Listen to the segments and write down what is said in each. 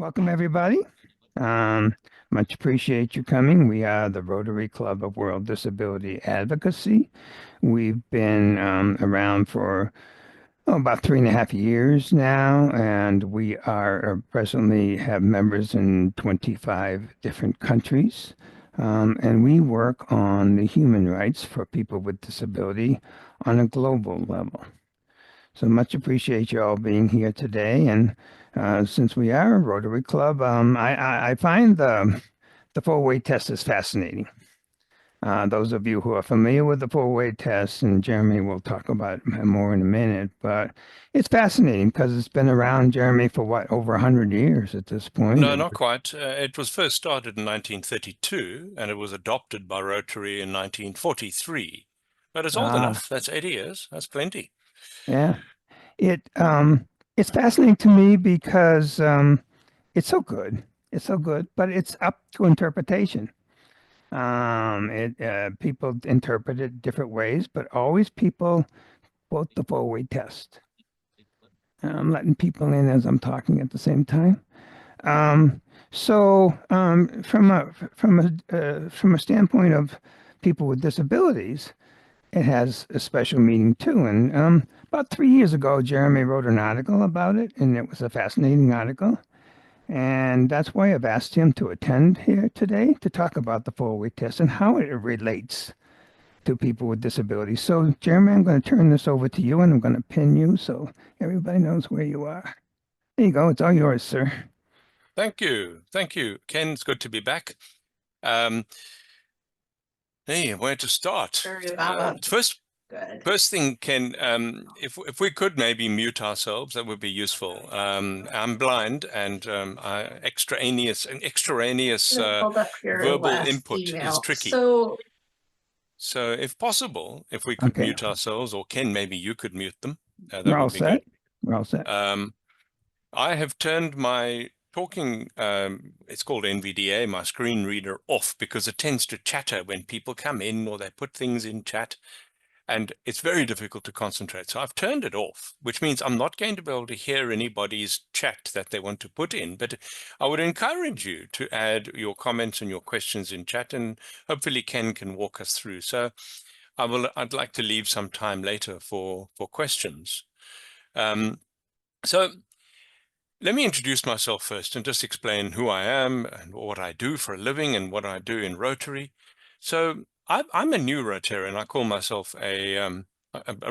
Welcome, everybody. Much appreciate you coming. We are the Rotary Club of World Disability Advocacy. We've been around for about 3.5 years now, and we are presently have members in 25 different countries. And we work on the human rights for people with disability on a global level. So much appreciate you all being here today. And since we are a Rotary Club, I find the four-way test is fascinating. Those of you who are familiar with the four-way test, and Jeremy will talk about it more in a minute, but it's fascinating because it's been around, Jeremy, for what, over 100 years at this point? No, not quite. It was first started in 1932, and it was adopted by Rotary in 1943. But it's old enough. That's 80 years. That's plenty. Yeah. It's fascinating to me because it's so good. It's so good, but it's up to interpretation. People interpret it different ways, but always people quote the four-way test. I'm letting people in as I'm talking at the same time. From a standpoint of people with disabilities, it has a special meaning too. And about 3 years ago, Jeremy wrote an article about it, and it was a fascinating article. And that's why I've asked him to attend here today to talk about the four-way test and how it relates to people with disabilities. So, Jeremy, I'm going to turn this over to you, and I'm going to pin you so everybody knows where you are. There you go. It's all yours, sir. Thank you. Thank you, Ken. It's good to be back. Hey, where to start? First thing, Ken, if we could maybe mute ourselves, that would be useful. I'm blind, and extraneous verbal input is tricky. So if possible, if we could mute ourselves, or Ken, maybe you could mute them. That would be good. We're all set. I have turned my talking, it's called NVDA, my screen reader, off because it tends to chatter when people come in or they put things in chat. And it's very difficult to concentrate. So I've turned it off, which means I'm not going to be able to hear anybody's chat that they want to put in. But I would encourage you to add your comments and your questions in chat, and hopefully Ken can walk us through. So I'd like to leave some time later for questions. So let me introduce myself first and just explain who I am and what I do for a living and what I do in Rotary. So I'm a new Rotarian. I call myself a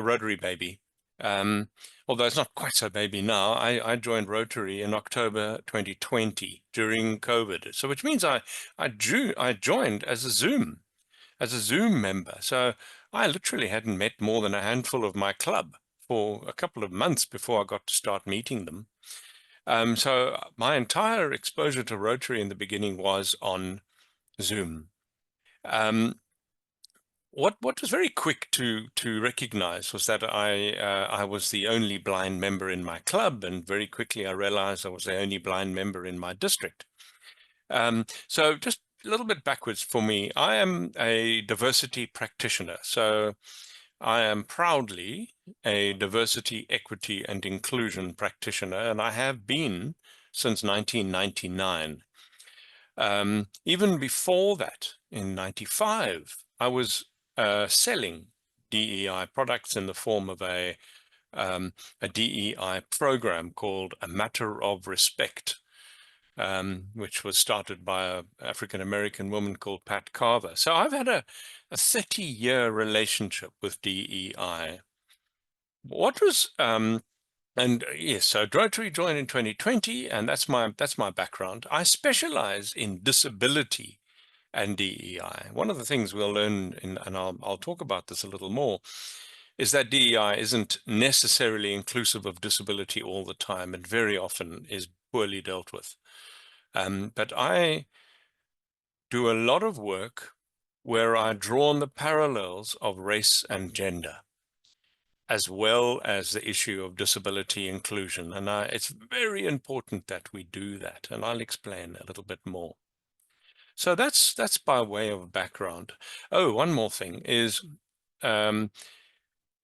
Rotary baby, although it's not quite so baby now. I joined Rotary in October 2020 during COVID, so which means I joined as a Zoom member. So I literally hadn't met more than a handful of my club for a couple of months before I got to start meeting them. So my entire exposure to Rotary in the beginning was on Zoom. What was very quick to recognize was that I was the only blind member in my club, and very quickly I realized I was the only blind member in my district. So just a little bit backwards for me, I am a diversity practitioner. So I am proudly a diversity, equity, and inclusion practitioner, and I have been since 1999. Even before that, in 95, I was selling DEI products in the form of a DEI program called A Matter of Respect, which was started by an African-American woman called Pat Carver. So I've had a 30-year relationship with DEI. What was and yes, so Rotary joined in 2020, and that's my background. I specialize in disability and DEI. One of the things we'll learn, and I'll talk about this a little more, is that DEI isn't necessarily inclusive of disability all the time, and very often is poorly dealt with. But I do a lot of work where I draw on the parallels of race and gender, as well as the issue of disability inclusion. And it's very important that we do that, and I'll explain a little bit more. So that's by way of background. Oh, one more thing is, in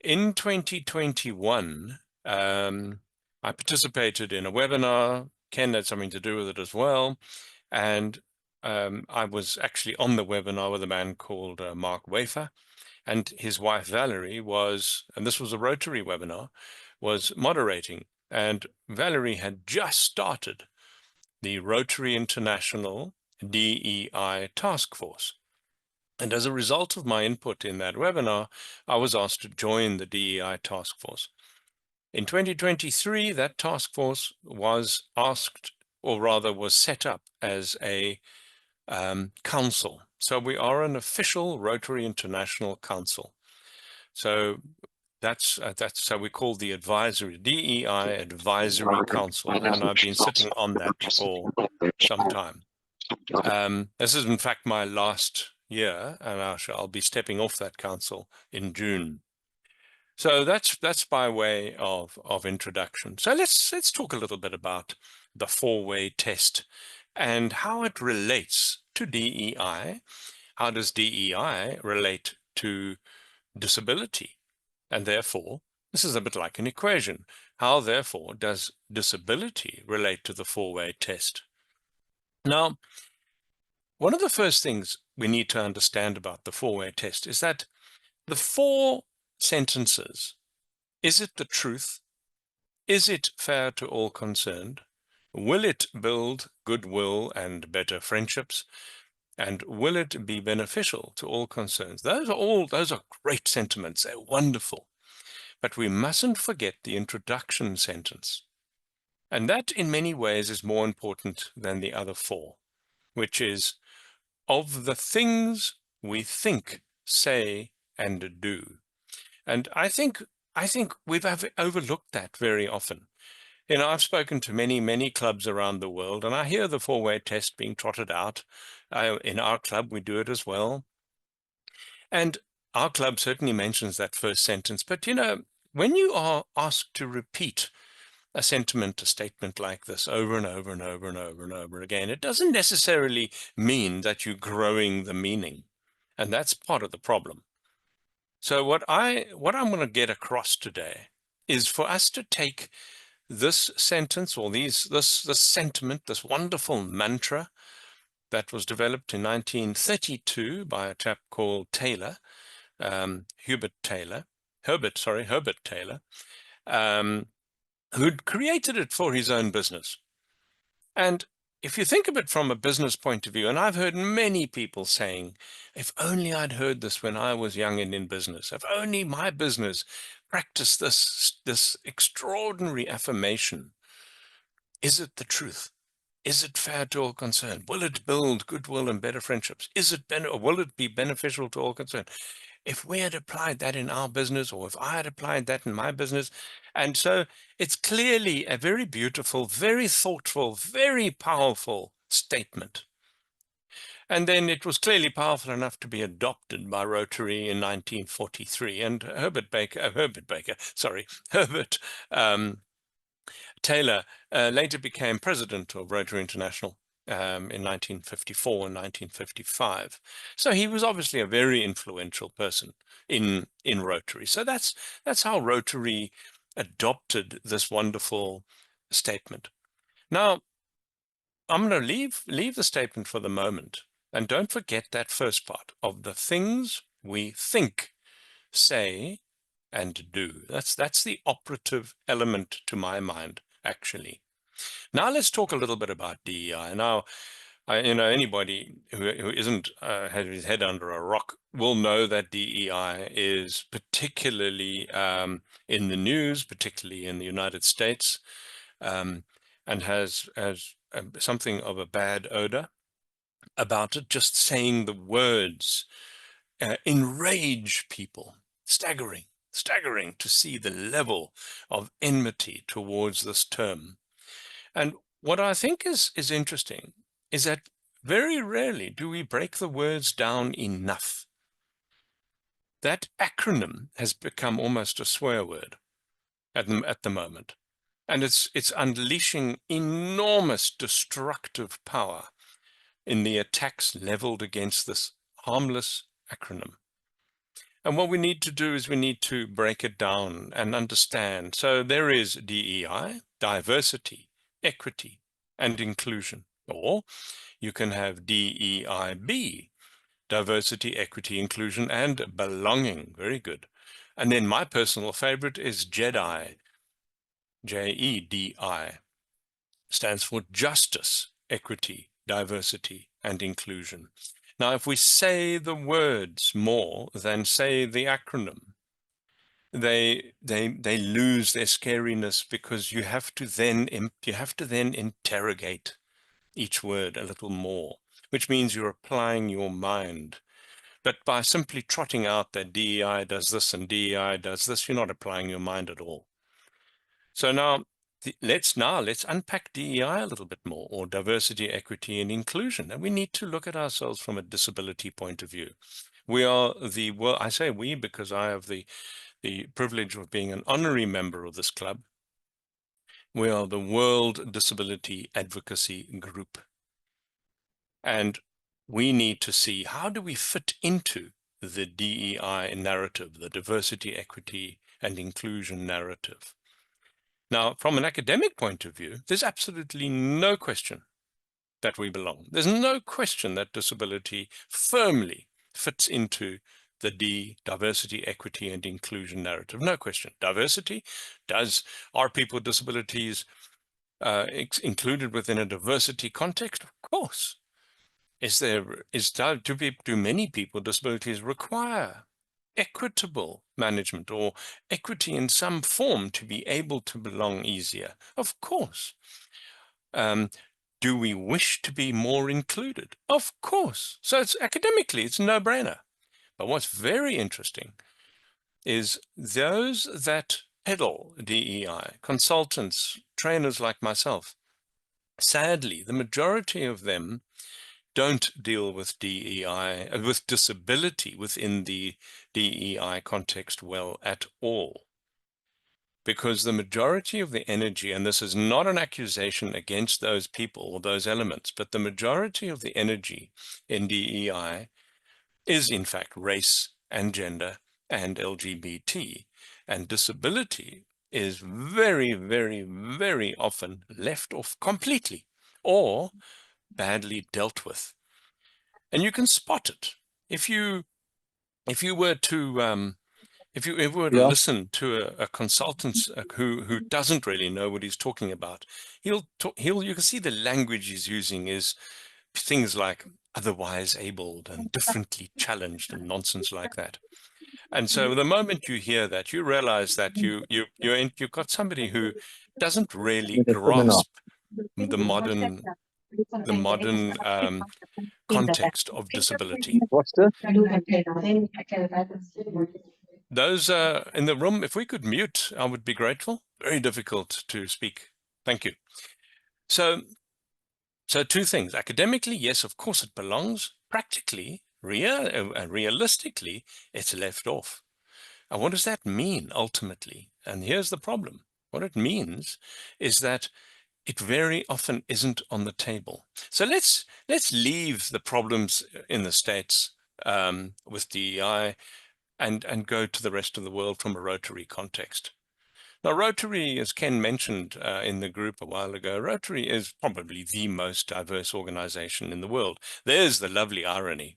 2021, I participated in a webinar Ken had something to do with it as well. And I was actually on the webinar with a man called Mark Wafer, and his wife Valerie was, and this was a Rotary webinar, was moderating. And Valerie had just started the Rotary International DEI Task Force. And as a result of my input in that webinar, I was asked to join the DEI Task Force. In 2023, that task force was asked, or rather was set up as a council. So we are an official Rotary International Council. So that's so we call the advisory DEI Advisory Council, and I've been sitting on that for some time. This is in fact my last year, and I'll be stepping off that council in June. So that's by way of introduction. So let's talk a little bit about the four-way test and how it relates to DEI. How does DEI relate to disability? And therefore, this is a bit like an equation. How, therefore, does disability relate to the four-way test? Now, one of the first things we need to understand about the four-way test is that the four sentences, is it the truth? Is it fair to all concerned? Will it build goodwill and better friendships? And will it be beneficial to all concerned? Those are great sentiments. They're wonderful. But we mustn't forget the introduction sentence. And that in many ways is more important than the other four, which is, of the things we think, say, and do. And I think we've overlooked that very often. You know, I've spoken to many clubs around the world, and I hear the four-way test being trotted out. In our club, we do it as well. And our club certainly mentions that first sentence. But, you know, when you are asked to repeat a sentiment, a statement like this over and over and over and over and over again, it doesn't necessarily mean that you're growing the meaning. And that's part of the problem. So what I'm going to get across today is for us to take this sentence or this sentiment, this wonderful mantra that was developed in 1932 by a chap called Taylor, Herbert Taylor, who'd created it for his own business. And if you think of it from a business point of view, and I've heard many people saying, if only I'd heard this when I was young and in business, if only my business practiced this extraordinary affirmation. Is it the truth? Is it fair to all concerned? Will it build goodwill and better friendships? Will it be beneficial to all concerned? If we had applied that in our business, or if I had applied that in my business. And so it's clearly a very beautiful, very thoughtful, very powerful statement. And then it was clearly powerful enough to be adopted by Rotary in 1943. And Herbert Taylor later became president of Rotary International in 1954 and 1955. So he was obviously a very influential person in Rotary. So that's how Rotary adopted this wonderful statement. Now, I'm going to leave the statement for the moment, and don't forget that first part of the things we think, say, and do. That's the operative element to my mind, actually. Now let's talk a little bit about DEI. Now, you know, anybody who isn't had his head under a rock will know that DEI is particularly in the news, particularly in the United States, and has something of a bad odor about it. Just saying the words enrage people. Staggering to see the level of enmity towards this term. And what I think is interesting is that very rarely do we break the words down enough. That acronym has become almost a swear word at the moment. And it's unleashing enormous destructive power in the attacks leveled against this harmless acronym. And what we need to do is we need to break it down and understand. So there is DEI, diversity, equity, and inclusion. Or you can have DEIB, diversity, equity, inclusion, and belonging. Very good. And then my personal favorite is JEDI, JEDI, stands for justice, equity, diversity, and inclusion. Now, if we say the words more than say the acronym, they lose their scariness, because you have to then interrogate each word a little more, which means you're applying your mind. But by simply trotting out that DEI does this and DEI does this, you're not applying your mind at all. So now let's unpack DEI a little bit more, or diversity, equity, and inclusion. And we need to look at ourselves from a disability point of view. We are well, I say we because I have the privilege of being an honorary member of this club. We are the World Disability Advocacy Group. And we need to see, how do we fit into the DEI narrative, the diversity, equity, and inclusion narrative? Now, from an academic point of view, there's absolutely no question that we belong. There's no question that disability firmly fits into the diversity, equity, and inclusion narrative. No question. Diversity, are people with disabilities included within a diversity context? Of course. Do many people with disabilities require equitable management or equity in some form to be able to belong easier? Of course. Do we wish to be more included? Of course. So it's academically, it's a no-brainer. But what's very interesting is those that peddle DEI, consultants, trainers like myself, sadly, the majority of them don't deal with DEI, with disability within the DEI context well at all. Because the majority of the energy, and this is not an accusation against those people or those elements, but the majority of the energy in DEI is in fact race and gender and LGBT, and disability is very, very, very often left off completely or badly dealt with. And you can spot it if you were to listen to a consultant who doesn't really know what he's talking about. You can see the language he's using is things like otherwise abled and differently challenged and nonsense like that. And so the moment you hear that, you realize that you've got somebody who doesn't really grasp the modern context of disability. Those in the room, if we could mute, I would be grateful. Very difficult to speak. Thank you. So two things. Academically, yes, of course it belongs. Practically, realistically, it's left off. And what does that mean ultimately? And here's the problem. What it means is that it very often isn't on the table. So let's leave the problems in the States with DEI and go to the rest of the world from a Rotary context. Now, Rotary, as Ken mentioned in the group a while ago, Rotary is probably the most diverse organization in the world. There's the lovely irony.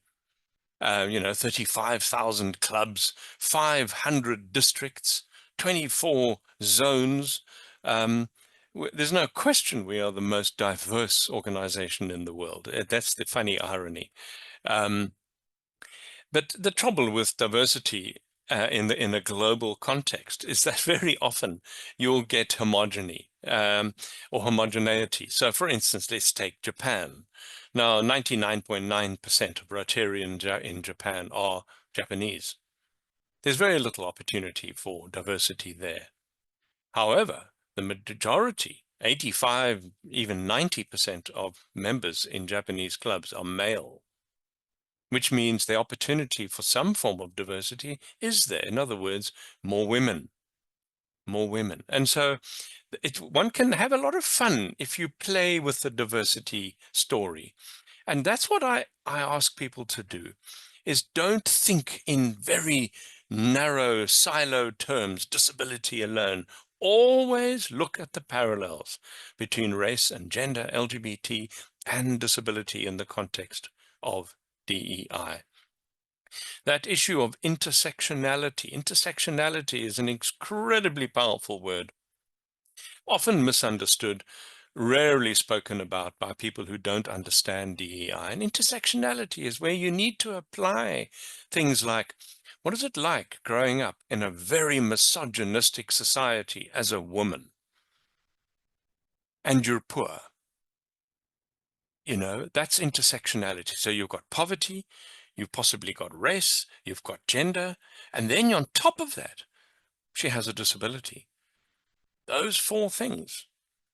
35,000 clubs, 500 districts, 24 zones. There's no question we are the most diverse organization in the world. That's the funny irony. But the trouble with diversity in a global context is that very often you'll get homogeny or homogeneity. So for instance, let's take Japan. Now, 99.9% of Rotarians in Japan are Japanese. There's very little opportunity for diversity there. However, the majority, 85, even 90% of members in Japanese clubs are male, which means the opportunity for some form of diversity is there. In other words, more women. And so one can have a lot of fun if you play with the diversity story. And that's what I ask people to do, is don't think in very narrow silo terms, disability alone. Always look at the parallels between race and gender, LGBT, and disability in the context of DEI. That issue of intersectionality. Intersectionality is an incredibly powerful word, often misunderstood, rarely spoken about by people who don't understand DEI. And intersectionality is where you need to apply things like, what is it like growing up in a very misogynistic society as a woman? And you're poor. You know, that's intersectionality. So you've got poverty, you've possibly got race, you've got gender, and then on top of that, she has a disability. Those four things,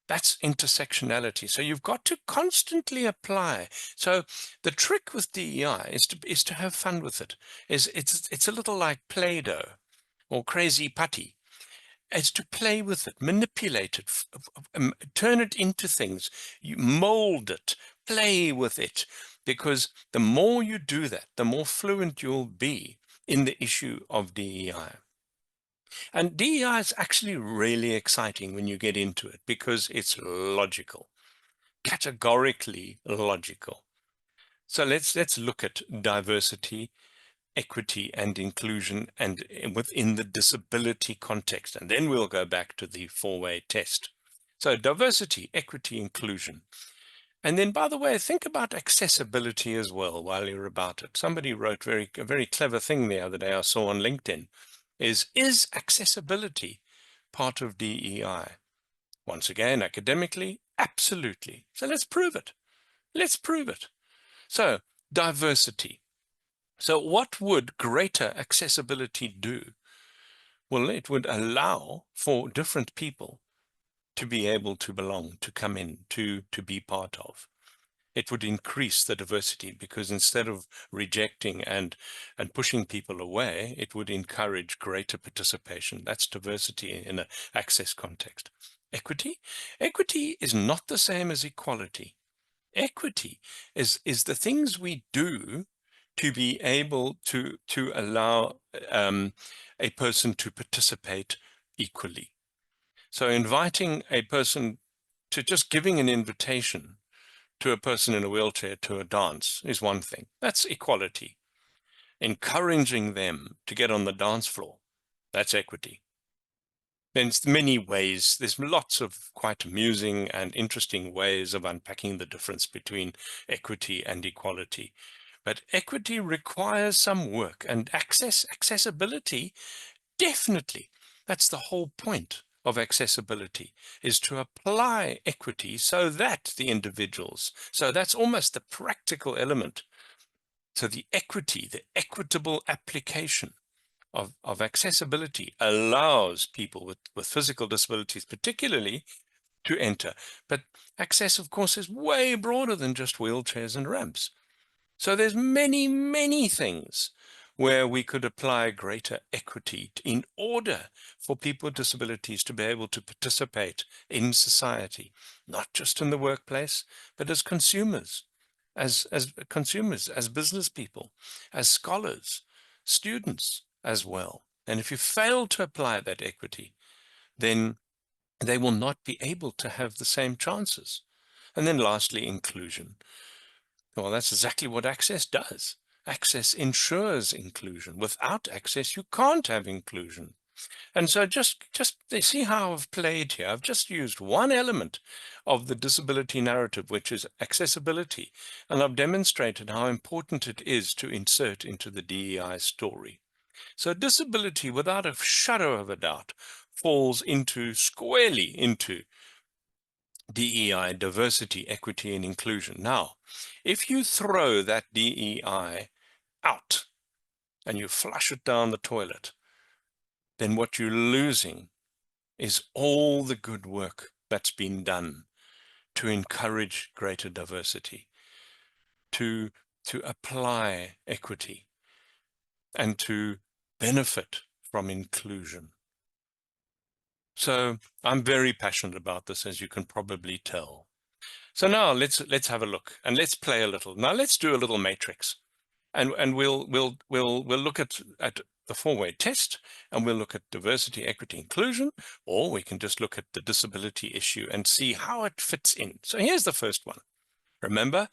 that's intersectionality. So you've got to constantly apply. So the trick with DEI is to have fun with it. It's a little like Play-Doh or crazy putty. It's to play with it, manipulate it, turn it into things, you mold it, play with it, because the more you do that, the more fluent you'll be in the issue of DEI. And DEI is actually really exciting when you get into it because it's logical, categorically logical. So let's look at diversity, equity, and inclusion, and within the disability context. And then we'll go back to the four-way test. So diversity, equity, inclusion. And then, by the way, think about accessibility as well while you're about it. Somebody wrote a very clever thing the other day I saw on LinkedIn, is accessibility part of DEI? Once again, academically, absolutely. So let's prove it. Let's prove it. So diversity. So what would greater accessibility do? Well, it would allow for different people to be able to belong, to come in, to be part of. It would increase the diversity because instead of rejecting and pushing people away, it would encourage greater participation. That's diversity in an access context. Equity? Equity is not the same as equality. Equity is the things we do to be able to allow a person to participate equally. So inviting a person to just giving an invitation to a person in a wheelchair to a dance is one thing. That's equality. Encouraging them to get on the dance floor, that's equity. There's many ways, there's lots of quite amusing and interesting ways of unpacking the difference between equity and equality. But equity requires some work, and accessibility, definitely. That's the whole point of accessibility, is to apply equity so that the individuals, so that's almost the practical element. So the equity, the equitable application of accessibility allows people with physical disabilities particularly to enter. But access, of course, is way broader than just wheelchairs and ramps. So there's many, many things where we could apply greater equity in order for people with disabilities to be able to participate in society, not just in the workplace, but as consumers, as consumers, as business people, as scholars, students as well. And if you fail to apply that equity, then they will not be able to have the same chances. And then lastly, inclusion. Well, that's exactly what access does. Access ensures inclusion. Without access, you can't have inclusion. And so just see how I've played here. I've just used one element of the disability narrative, which is accessibility, and I've demonstrated how important it is to insert into the DEI story. So disability, without a shadow of a doubt, falls squarely into DEI, diversity, equity, and inclusion. Now, if you throw that DEI out and you flush it down the toilet, then what you're losing is all the good work that's been done to encourage greater diversity, to apply equity, and to benefit from inclusion. So I'm very passionate about this, as you can probably tell. So now let's have a look and let's play a little. Now let's do a little matrix, and we'll look at the four-way test, and we'll look at diversity, equity, inclusion, or we can just look at the disability issue and see how it fits in. So here's the first one. Remember,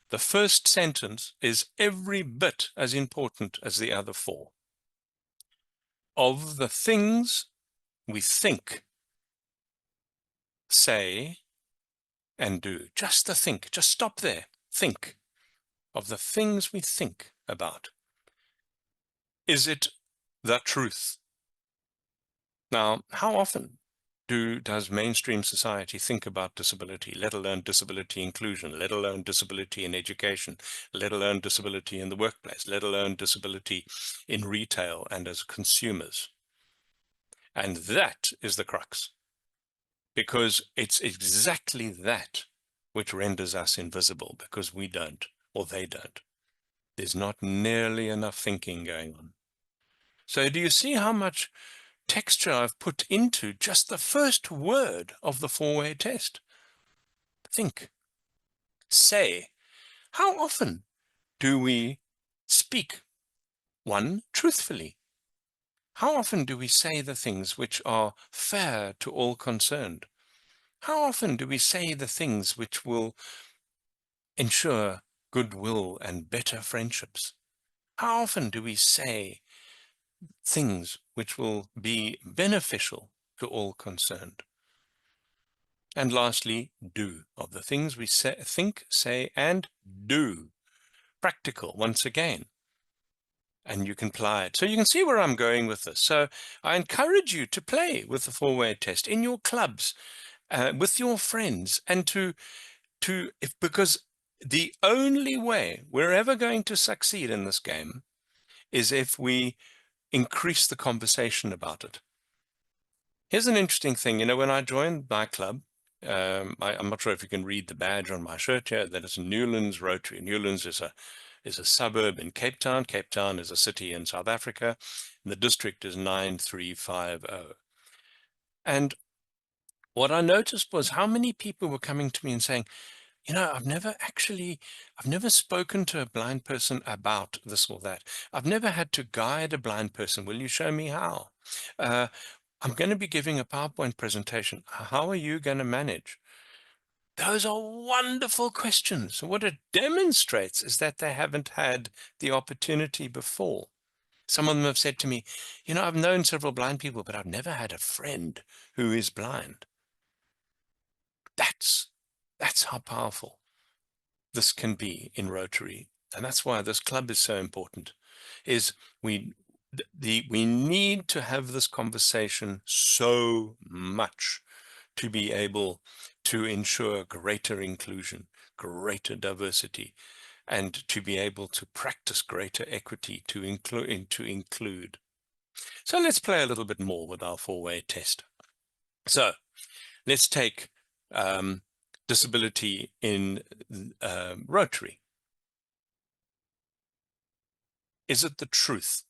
the first sentence is every bit as important as the other four. Of the things we think, say, and do. Just the think. Just stop there. Think. Of the things we think about. Is it the truth? Now, how often does mainstream society think about disability, let alone disability inclusion, let alone disability in education, let alone disability in the workplace, let alone disability in retail and as consumers? And that is the crux, because it's exactly that which renders us invisible, because we don't, or they don't. There's not nearly enough thinking going on. So do you see how much texture I've put into just the first word of the four-way test? Think. Say. How often do we speak, one, truthfully? How often do we say the things which are fair to all concerned? How often do we say the things which will ensure goodwill and better friendships? How often do we say things which will be beneficial to all concerned? And lastly, do. Of the things we say, think, say, and do. Practical, once again. And you can apply it. So you can see where I'm going with this. So I encourage you to play with the four-way test in your clubs, with your friends, and because the only way we're ever going to succeed in this game is if we increase the conversation about it. Here's an interesting thing. You know, when I joined my club, I'm not sure if you can read the badge on my shirt here, that is Newlands Rotary. Newlands is a suburb in Cape Town. Cape Town is a city in South Africa. And the district is 9350. And what I noticed was how many people were coming to me and saying, you know, I've never spoken to a blind person about this or that. I've never had to guide a blind person. Will you show me how? I'm going to be giving a PowerPoint presentation. How are you going to manage? Those are wonderful questions. What it demonstrates is that they haven't had the opportunity before. Some of them have said to me, you know, I've known several blind people, but I've never had a friend who is blind. That's how powerful this can be in Rotary. And that's why this club is so important, is we need to have this conversation so much to be able to ensure greater inclusion, greater diversity, and to be able to practice greater equity to include. So let's play a little bit more with our four-way test. So let's take disability in Rotary. Is it the truth?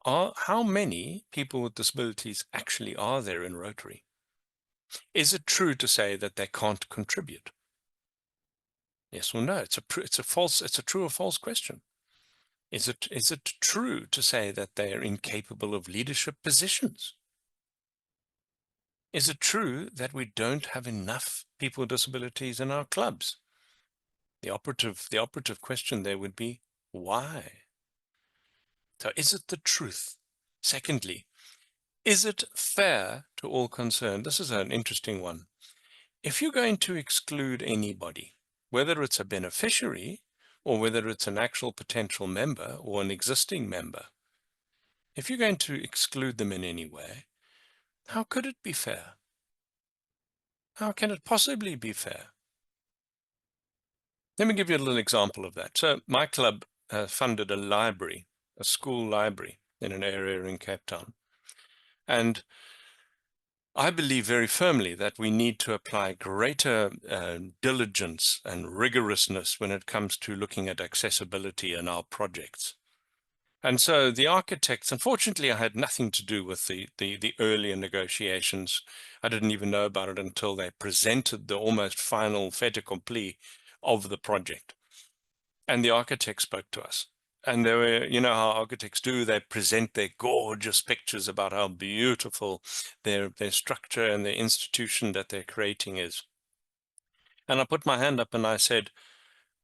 How many people with disabilities actually are there in Rotary? Is it true to say that they can't contribute? Yes or no? It's a true or false question. Is it true to say that they are incapable of leadership positions? Is it true that we don't have enough people with disabilities in our clubs? The operative question there would be, why? So is it the truth? Secondly, is it fair to all concerned? This is an interesting one. If you're going to exclude anybody, whether it's a beneficiary or whether it's an actual potential member or an existing member, if you're going to exclude them in any way, how could it be fair? How can it possibly be fair? Let me give you a little example of that. So my club funded a library, a school library in an area in Cape Town. And I believe very firmly that we need to apply greater diligence and rigorousness when it comes to looking at accessibility in our projects. And so the architects, unfortunately, I had nothing to do with the earlier negotiations. I didn't even know about it until they presented the almost final fait accompli of the project. And the architect spoke to us. And they were, you know how architects do, they present their gorgeous pictures about how beautiful their structure and the institution that they're creating is. And I put my hand up and I said,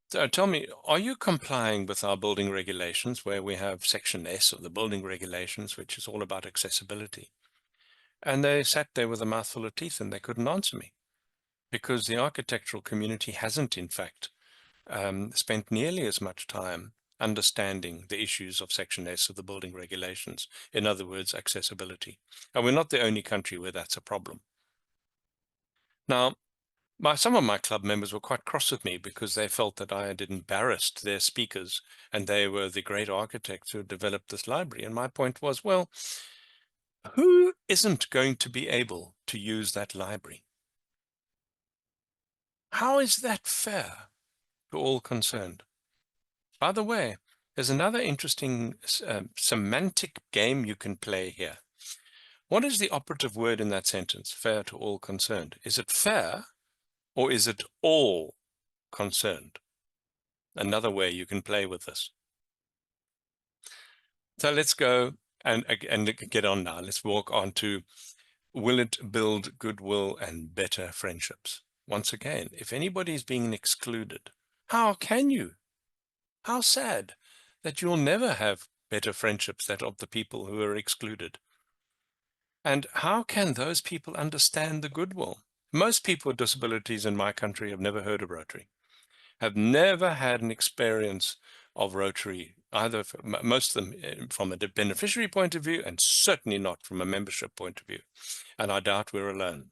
so tell me, are you complying with our building regulations, where we have Section S of the building regulations, which is all about accessibility? And they sat there with a mouthful of teeth and they couldn't answer me, because the architectural community hasn't, in fact, spent nearly as much time understanding the issues of Section S of the building regulations. In other words, accessibility. And we're not the only country where that's a problem. Now, some of my club members were quite cross with me because they felt that I had embarrassed their speakers, and they were the great architects who had developed this library. And my point was, well, who isn't going to be able to use that library? How is that fair to all concerned? By the way, there's another interesting semantic game you can play here. What is the operative word in that sentence, fair to all concerned? Is it fair, or is it all concerned? Another way you can play with this. So let's go and get on now. Let's walk on to, will it build goodwill and better friendships? Once again, if anybody is being excluded, how can you? How sad that you'll never have better friendships that of the people who are excluded. And how can those people understand the goodwill? Most people with disabilities in my country have never heard of Rotary, have never had an experience of Rotary, either most of them from a beneficiary point of view, and certainly not from a membership point of view. And I doubt we're alone.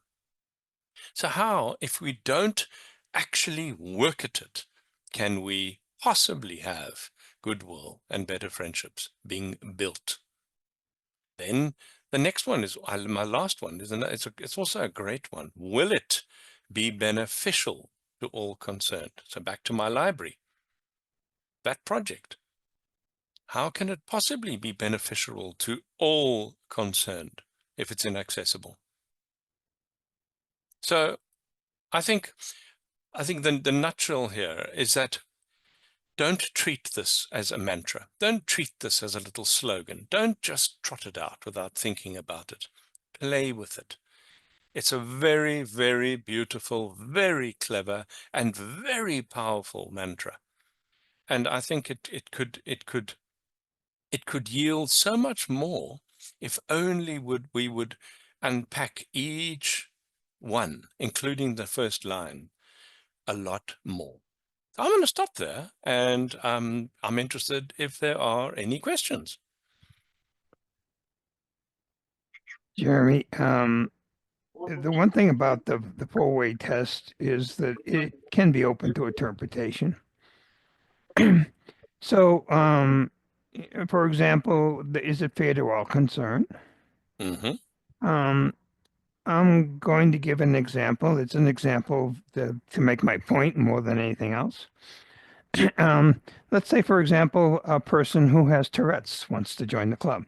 So how, if we don't actually work at it, can we possibly have goodwill and better friendships being built? Then the next one is my last one. It's also a great one. Will it be beneficial to all concerned? So back to my library. That project. How can it possibly be beneficial to all concerned if it's inaccessible? So I think the nutshell here is that don't treat this as a mantra. Don't treat this as a little slogan. Don't just trot it out without thinking about it. Play with it. It's a very, very beautiful, very clever, and very powerful mantra. And I think it could yield so much more if only we would unpack each one, including the first line, a lot more. I'm going to stop there, and I'm interested if there are any questions. Jeremy, the one thing about the four-way test is that it can be open to interpretation. So, for example, is it fair to all concerned? Mm-hmm. Um, I'm going to give an example. It's an example to make my point more than anything else. Um, let's say, for example, a person who has Tourette's wants to join the club.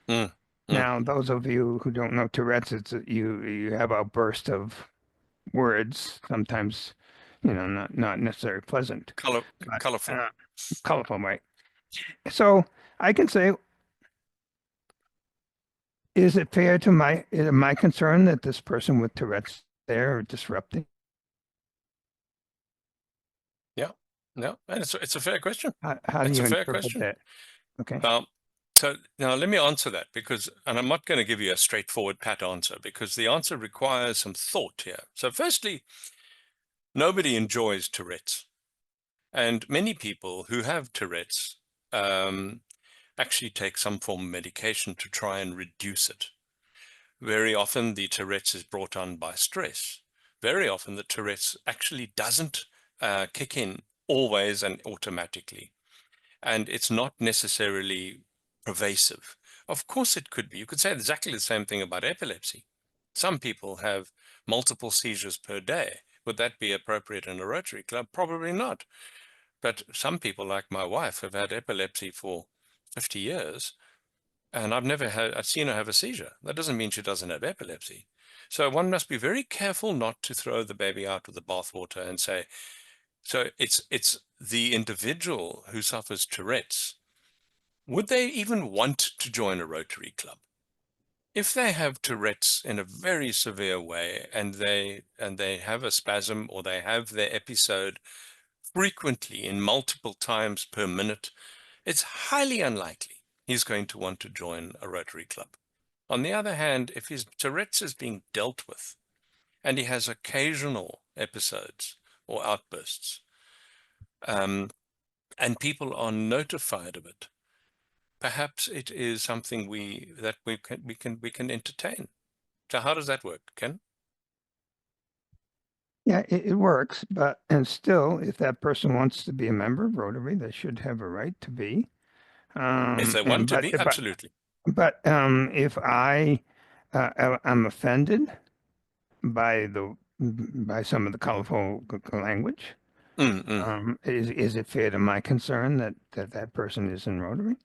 Mm. Mm. Now, those of you who don't know Tourette's, it's you have a burst of words, sometimes, not necessarily pleasant, but Colorful. colorful, right? So I can say, is it fair to my concern that this person with Tourette's there disrupting? Yeah. No, and it's a fair question. How do It's you a fair interpret question. that? Okay. Now let me answer that, and I'm not going to give you a straightforward pat answer, because the answer requires some thought here. So firstly, nobody enjoys Tourette's, and many people who have Tourette's actually take some form of medication to try and reduce it. Very often the Tourette's is brought on by stress. Very often the Tourette's actually doesn't kick in always and automatically. And it's not necessarily pervasive. Of course it could be. You could say exactly the same thing about epilepsy. Some people have multiple seizures per day. Would that be appropriate in a Rotary Club? Probably not. But some people, like my wife, have had epilepsy for 50 years, and I've seen her have a seizure. That doesn't mean she doesn't have epilepsy. So one must be very careful not to throw the baby out with the bathwater and say, so it's the individual who suffers Tourette's would they even want to join a Rotary Club? If they have Tourette's in a very severe way and they have a spasm or they have their episode frequently in multiple times per minute, it's highly unlikely he's going to want to join a Rotary Club. On the other hand, if his Tourette's is being dealt with and he has occasional episodes or outbursts, and people are notified of it, perhaps it is something we can entertain. So how does that work, Ken? Yeah, it works, and still, if that person wants to be a member of Rotary, they should have a right to be. If they want to be, absolutely. But if I'm offended by some of the colorful language, is it fair to my concern that person is in Rotary?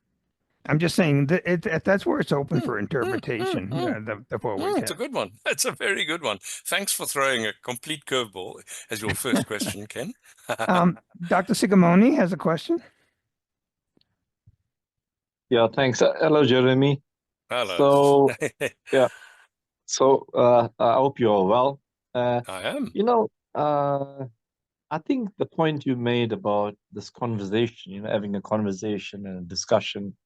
I'm just saying that that's where it's open for interpretation. The four-way It's a test. good one. It's a very good one. Thanks for throwing a complete curveball as your first question, Ken. Dr. Sigamoni has a question. Yeah, thanks. Hello, Jeremy. Hello. So, yeah, so I hope you're all well. I am. You know, I think the point you made about this conversation, having a conversation and a discussion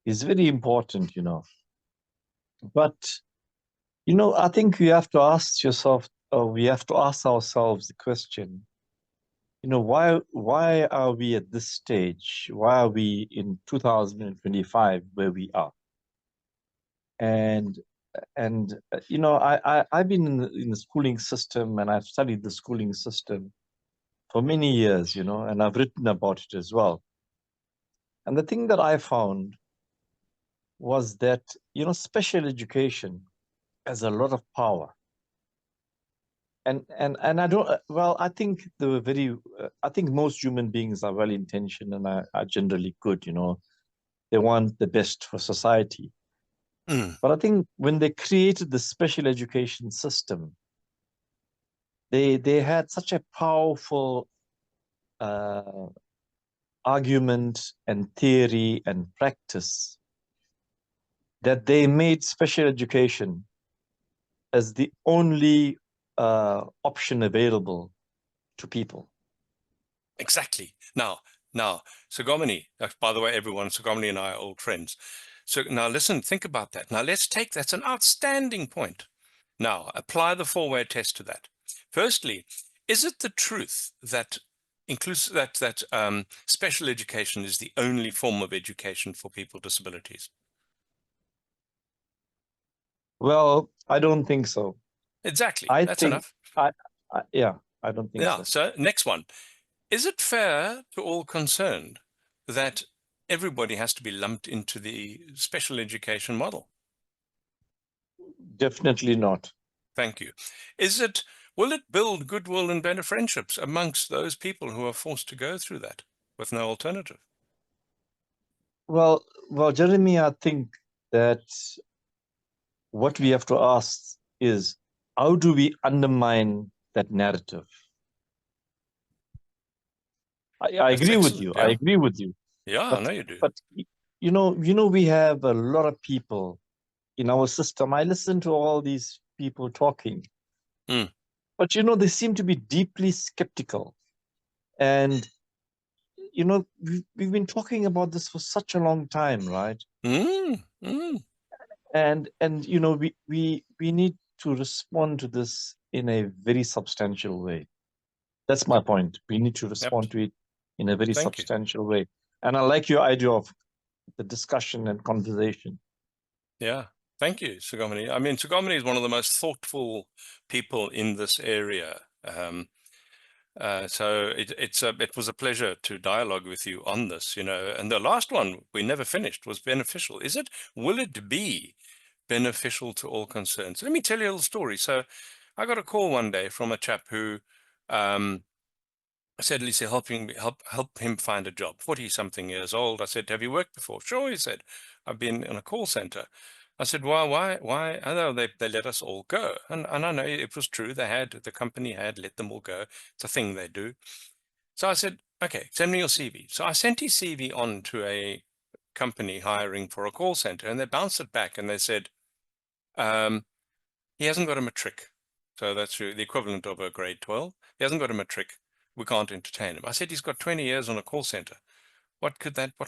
is very important, But, I think you have to ask yourself, or we have to ask ourselves the question, why are we at this stage? Why are we in 2025 where we are? And I've been in the schooling system, and I've studied the schooling system for many years, and I've written about it as well. And the thing that I found was that, special education has a lot of power. And I don't, well, I think I think most human beings are well intentioned and are generally good, they want the best for society. But I think when they created the special education system, they had such a powerful argument and theory and practice that they made special education as the only option available to people. Exactly. Now, Sugomini, by the way, everyone, Sugomini and I are old friends. So now listen, think about that. Now that's an outstanding point. Now, apply the four-way test to that. Firstly, is it the truth that special education is the only form of education for people with disabilities? Well, I don't think so. Exactly. That's think, enough. I don't think so. So next one. Is it fair to all concerned that everybody has to be lumped into the special education model? Definitely not. Thank you. Will it build goodwill and better friendships amongst those people who are forced to go through that with no alternative? Well, Jeremy, I think that what we have to ask is, how do we undermine that narrative? I agree with you. Yeah. I agree with you. Yeah, I know you do. But we have a lot of people in our system. I listen to all these people talking, but they seem to be deeply skeptical. And we've been talking about this for such a long time, right? And we need to respond to this in a very substantial way. That's my point. We need to respond to it in a very substantial way. And I like your idea of the discussion and conversation. Yeah. Thank you, Sugomini. I mean, Sugomini is one of the most thoughtful people in this area. So it was a pleasure to dialogue with you on this, and the last one we never finished was beneficial. Will it be beneficial to all concerned? So let me tell you a little story. So I got a call one day from a chap who said, Lisa, help him find a job, 40-something years old. I said, have you worked before? Sure, he said, I've been in a call center. I said, well, why? I know they let us all go. And I know it was true. The company had let them all go. It's a thing they do. So I said, okay, send me your CV. So I sent his CV on to a company hiring for a call center, and they bounced it back and they said, he hasn't got a matric. So that's the equivalent of a grade 12. He hasn't got a matric. We can't entertain him. I said, he's got 20 years on a call center. What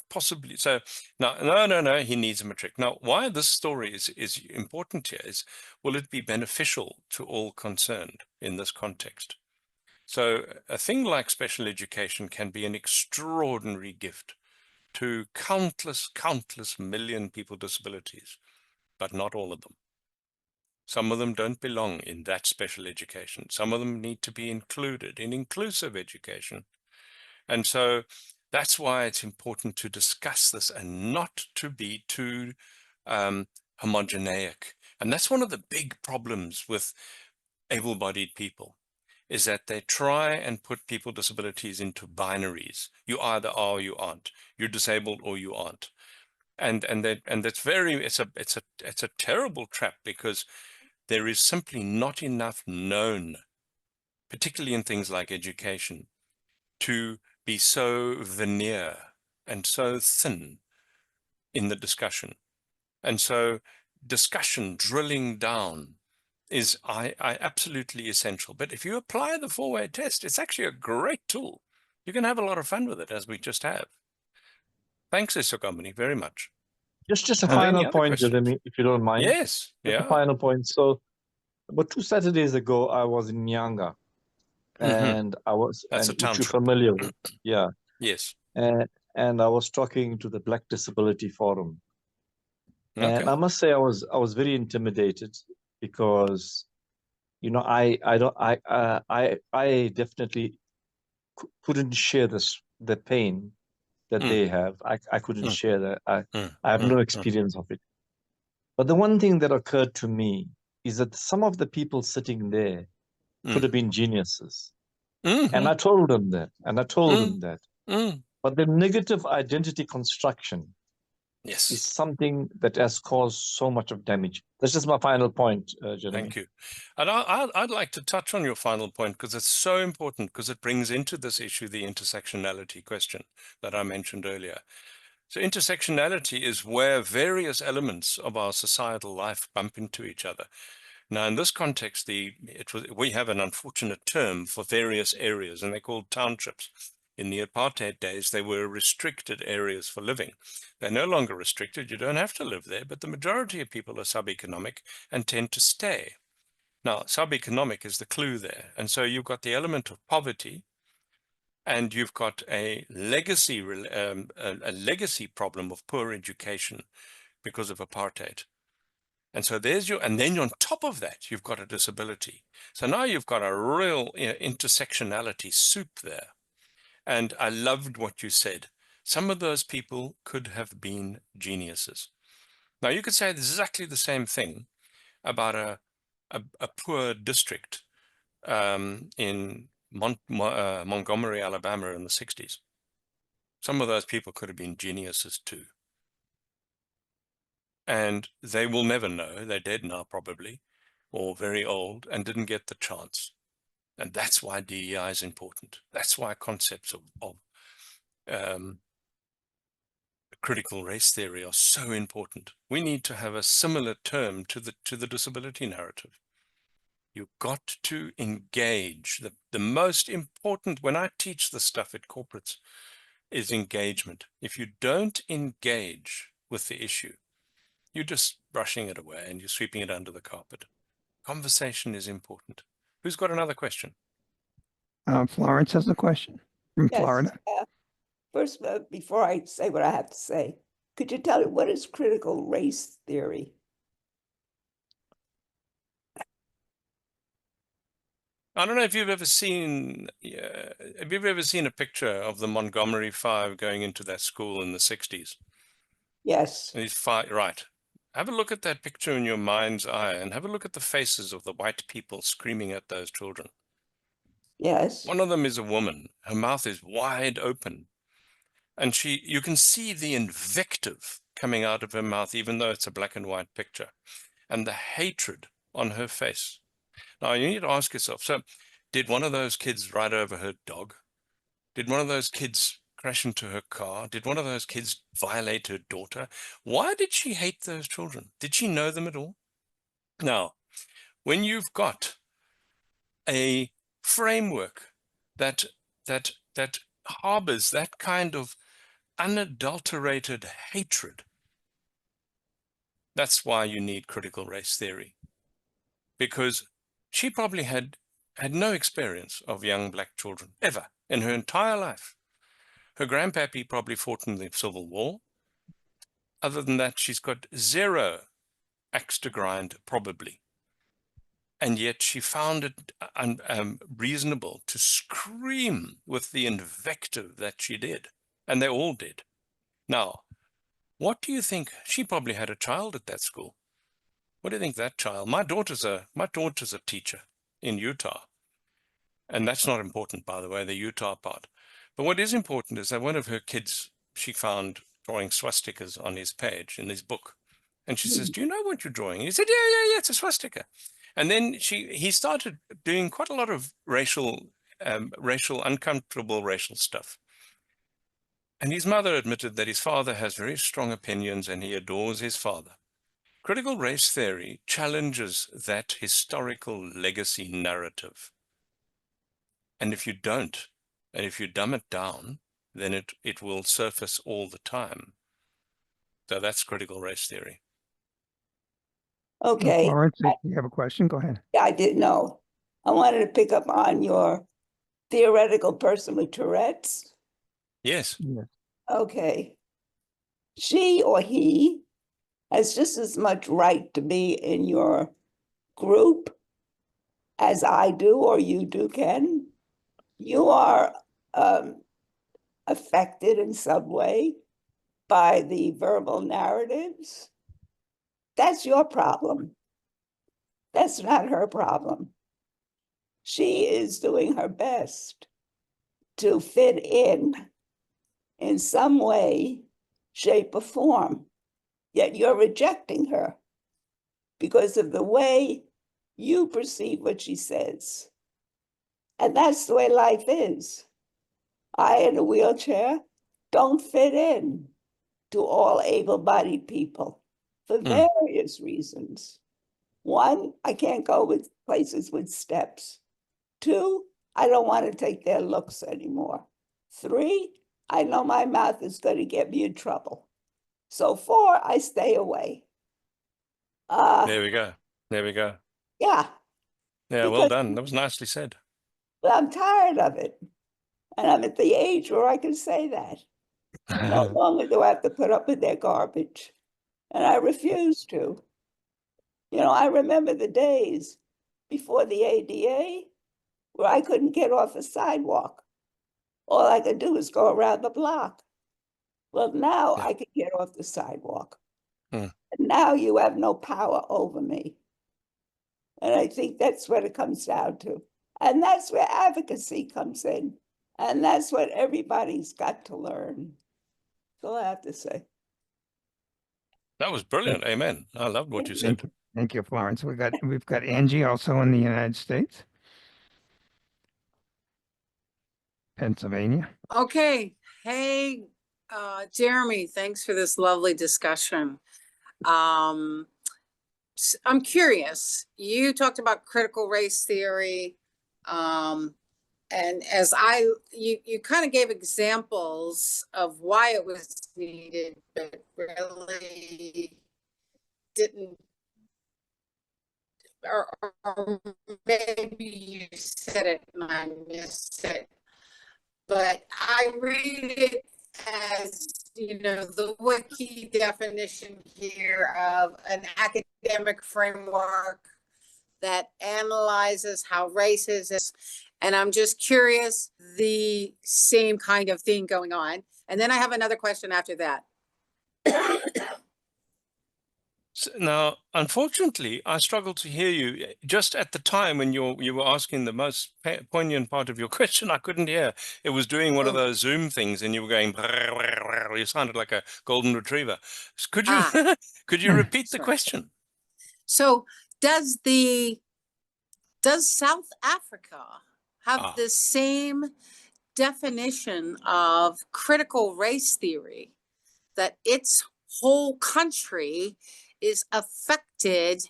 possibly? So no, he needs a matric. Now, why this story is important here is, will it be beneficial to all concerned in this context? So a thing like special education can be an extraordinary gift to countless million people with disabilities, but not all of them. Some of them don't belong in that special education. Some of them need to be included in inclusive education. And so that's why it's important to discuss this and not to be too homogeneic. And that's one of the big problems with able-bodied people, is that they try and put people with disabilities into binaries. You either are or you aren't. You're disabled or you aren't. And that's it's a terrible trap, because there is simply not enough known, particularly in things like education, to be so veneer and so thin in the discussion. And so discussion, drilling down, is I absolutely essential. But if you apply the four-way test, it's actually a great tool. You can have a lot of fun with it, as we just have. Thanks, Isogomini, very much. Just a Are there any final other point, questions? Jeremy, if you don't mind. Yes. Just a Yeah. final point. So about 2 Saturdays ago, I was in Nyanga, and That's a which you're township. familiar with. Yeah. Yes. And I was talking to the Black Disability Forum. And Okay. I must say I was very intimidated, because, I definitely couldn't share the pain that they have. I couldn't share that. I have no experience of it. But the one thing that occurred to me is that some of the people sitting there could have been geniuses. And I told them that. But the negative identity construction Yes. is something that has caused so much of damage. That's just my final point, Jeremy. Thank you. And I'd like to touch on your final point, because it's so important, because it brings into this issue the intersectionality question that I mentioned earlier. So intersectionality is where various elements of our societal life bump into each other. Now, in this context, we have an unfortunate term for various areas, and they're called townships. In the apartheid days, they were restricted areas for living. They're no longer restricted. You don't have to live there, but the majority of people are sub-economic and tend to stay. Now, sub-economic is the clue there. And so you've got the element of poverty, and you've got a legacy problem of poor education because of apartheid. And so and then on top of that, you've got a disability. So now you've got a real intersectionality soup there. And I loved what you said. Some of those people could have been geniuses. Now, you could say exactly the same thing about a poor district in Montgomery, Alabama in the 60s. Some of those people could have been geniuses too. And they will never know. They're dead now, probably, or very old, and didn't get the chance. And that's why DEI is important. That's why concepts of critical race theory are so important. We need to have a similar term to the disability narrative. You've got to engage. The most important, when I teach this stuff at corporates, is engagement. If you don't engage with the issue, you're just brushing it away and you're sweeping it under the carpet. Conversation is important. Who's got another question? Florence has a question from Florida. First, before I say what I have to say, could you tell me what is critical race theory? I don't know if you've ever seen, have you ever seen a picture of the Montgomery Five going into that school in the 60s? Yes. These five, right. Have a look at that picture in your mind's eye and have a look at the faces of the white people screaming at those children. Yes. One of them is a woman. Her mouth is wide open. And you can see the invective coming out of her mouth, even though it's a black and white picture, and the hatred on her face. Now, you need to ask yourself, so did one of those kids ride over her dog? Did one of those kids crash into her car? Did one of those kids violate her daughter? Why did she hate those children? Did she know them at all? Now, when you've got a framework that harbors that kind of unadulterated hatred, that's why you need critical race theory, because she probably had no experience of young black children ever in her entire life. Her grandpappy probably fought in the Civil War. Other than that, she's got zero axe to grind, probably. And yet she found it reasonable to scream with the invective that she did. And they all did. Now, what do you think? She probably had a child at that school. What do you think that child? My daughter's a teacher in Utah. And that's not important, by the way, the Utah part. But what is important is that one of her kids, she found drawing swastikas on his page in his book. And she says, "Do you know what you're drawing?" He said, yeah, it's a swastika. And then he started doing quite a lot of uncomfortable racial stuff. And his mother admitted that his father has very strong opinions and he adores his father. Critical race theory challenges that historical legacy narrative. And if you don't, and if you dumb it down, then it will surface all the time. So that's critical race theory. Okay. Florence, if you have a question, go ahead. I didn't know. I wanted to pick up on your theoretical person with Tourette's. Yes. Yes. Okay. She or he has just as much right to be in your group as I do or you do, Ken. You are affected in some way by the verbal narratives. That's your problem. That's not her problem. She is doing her best to fit in some way, shape, or form. Yet you're rejecting her because of the way you perceive what she says. And that's the way life is. I, in a wheelchair, don't fit in to all able-bodied people for various reasons. One, I can't go with places with steps. Two, I don't want to take their looks anymore. Three, I know my mouth is going to get me in trouble. So four, I stay away. There we go. There we go. Yeah. Yeah, well done. That was nicely said. But I'm tired of it. And I'm at the age where I can say that. No longer do I have to put up with their garbage. And I refuse to. You know, I remember the days before the ADA where I couldn't get off the sidewalk. All I could do was go around the block. Well, now I can get off the sidewalk. And now you have no power over me. And I think that's what it comes down to. And that's where advocacy comes in. And that's what everybody's got to learn. That's all I have to say. That was brilliant. Amen. I loved what you said. Thank you, Florence. We've got Angie also in the United States, Pennsylvania. Okay. Hey, Jeremy, thanks for this lovely discussion. I'm curious, you talked about critical race theory. And as you kind of gave examples of why it was needed, but really didn't, or maybe you said it and I missed it. But I read it as, you know, the wiki definition here of an academic framework that analyzes how race is. And I'm just curious, the same kind of thing going on. And then I have another question after that. Now, unfortunately, I struggled to hear you just at the time when you were asking the most poignant part of your question. I couldn't hear. It was doing one of those Zoom things, and you were going. You sounded like a golden retriever. Could you could you repeat the question? So, does South Africa have the same definition of critical race theory, that its whole country is affected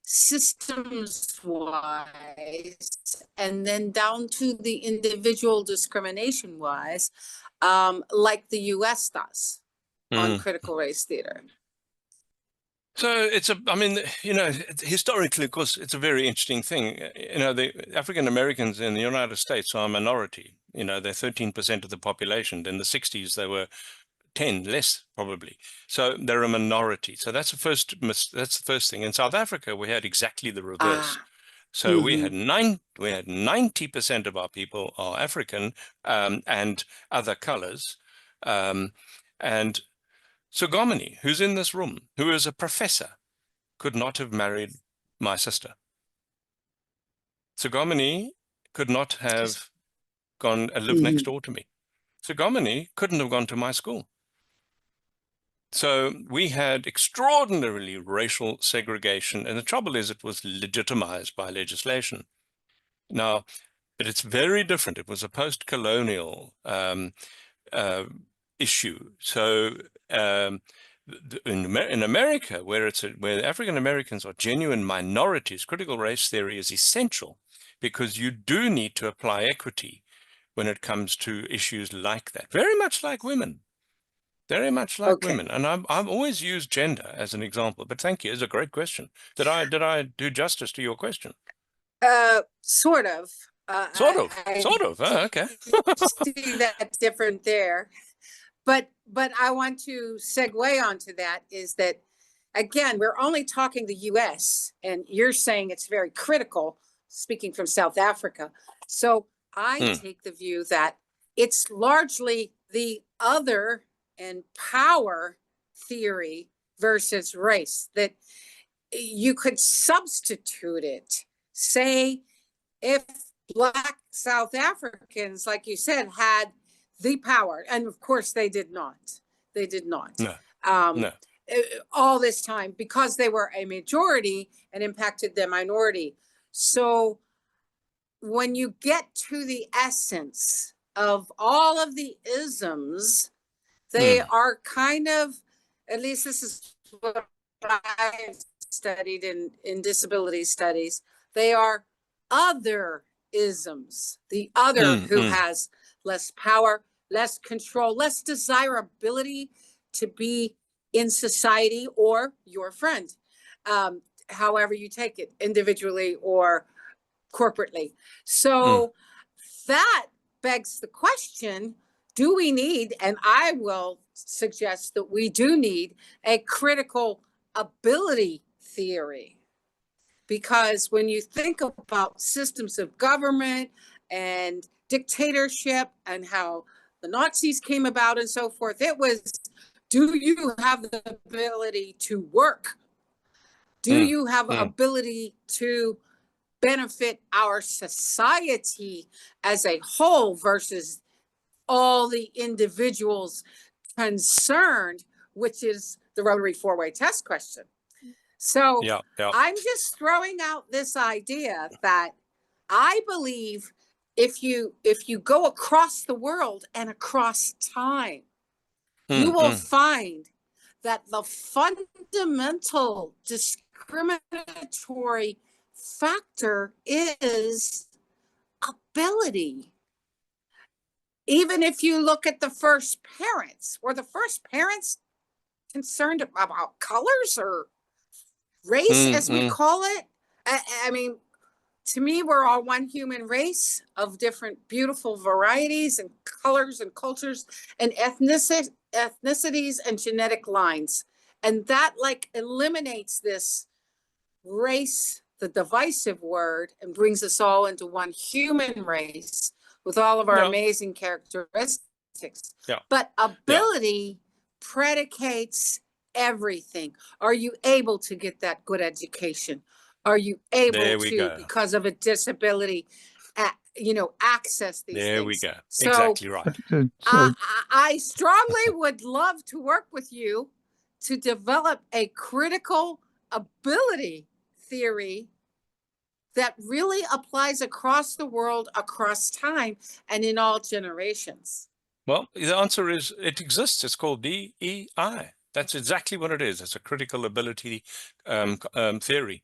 systems-wise and then down to the individual discrimination-wise, like the US does on critical race theater. So I mean, historically, of course, it's a very interesting thing. The African Americans in the United States are a minority. They're 13% of the population. In the 60s, they were 10 less probably. So they're a minority. So that's the first thing. In South Africa, we had exactly the reverse. So we had 90% of our people are African and other colors. And Sugomini, who's in this room, who is a professor, could not have married my sister. Sugomini could not have gone and lived next door to me. Sugomini couldn't have gone to my school. So we had extraordinarily racial segregation, and the trouble is it was legitimized by legislation. Now, but it's very different. It was a post-colonial issue. So in America, where African Americans are genuine minorities, critical race theory is essential because you do need to apply equity when it comes to issues like that. Very much like women. Very much like women. And I've always used gender as an example, but thank you. It's a great question. Did I do justice to your question? Sort of. Sort of. Oh, okay. See that different there. But I want to segue onto that is that, again, we're only talking the US, and you're saying it's very critical, speaking from South Africa. So I take the view that it's largely the other and power theory versus race, that you could substitute it. Say if Black South Africans, like you said, had the power, and of course they did not. They did not. No. No. All this time because they were a majority and impacted the minority. So when you get to the essence of all of the isms, they are kind of, at least this is what I've studied in disability studies, they are other isms. The other who has less power, less control, less desirability to be in society or your friend, however you take it, individually or corporately. So that begs the question, do we need, and I will suggest that we do need, a critical ability theory? Because when you think about systems of government and dictatorship and how the Nazis came about and so forth, it was, do you have the ability to work? Do you have the ability to benefit our society as a whole versus all the individuals concerned, which is the Rotary Four-Way Test question. So I'm just throwing out this idea that I believe if you go across the world and across time, you will find that the fundamental discriminatory factor is ability. Even if you look at the first parents, were the first parents concerned about colors or race, as we call it? I mean, to me, we're all one human race of different beautiful varieties and colors and cultures and ethnicities and genetic lines. And that like eliminates this race, the divisive word, and brings us all into one human race with all of our amazing characteristics. But ability predicates everything. Are you able to get that good education? Are you able to, because of a disability, access these things? There we go. So, exactly right. I strongly would love to work with you to develop a critical ability theory that really applies across the world, across time, and in all generations? Well, the answer is it exists. It's called DEI. That's exactly what it is. It's a critical ability theory.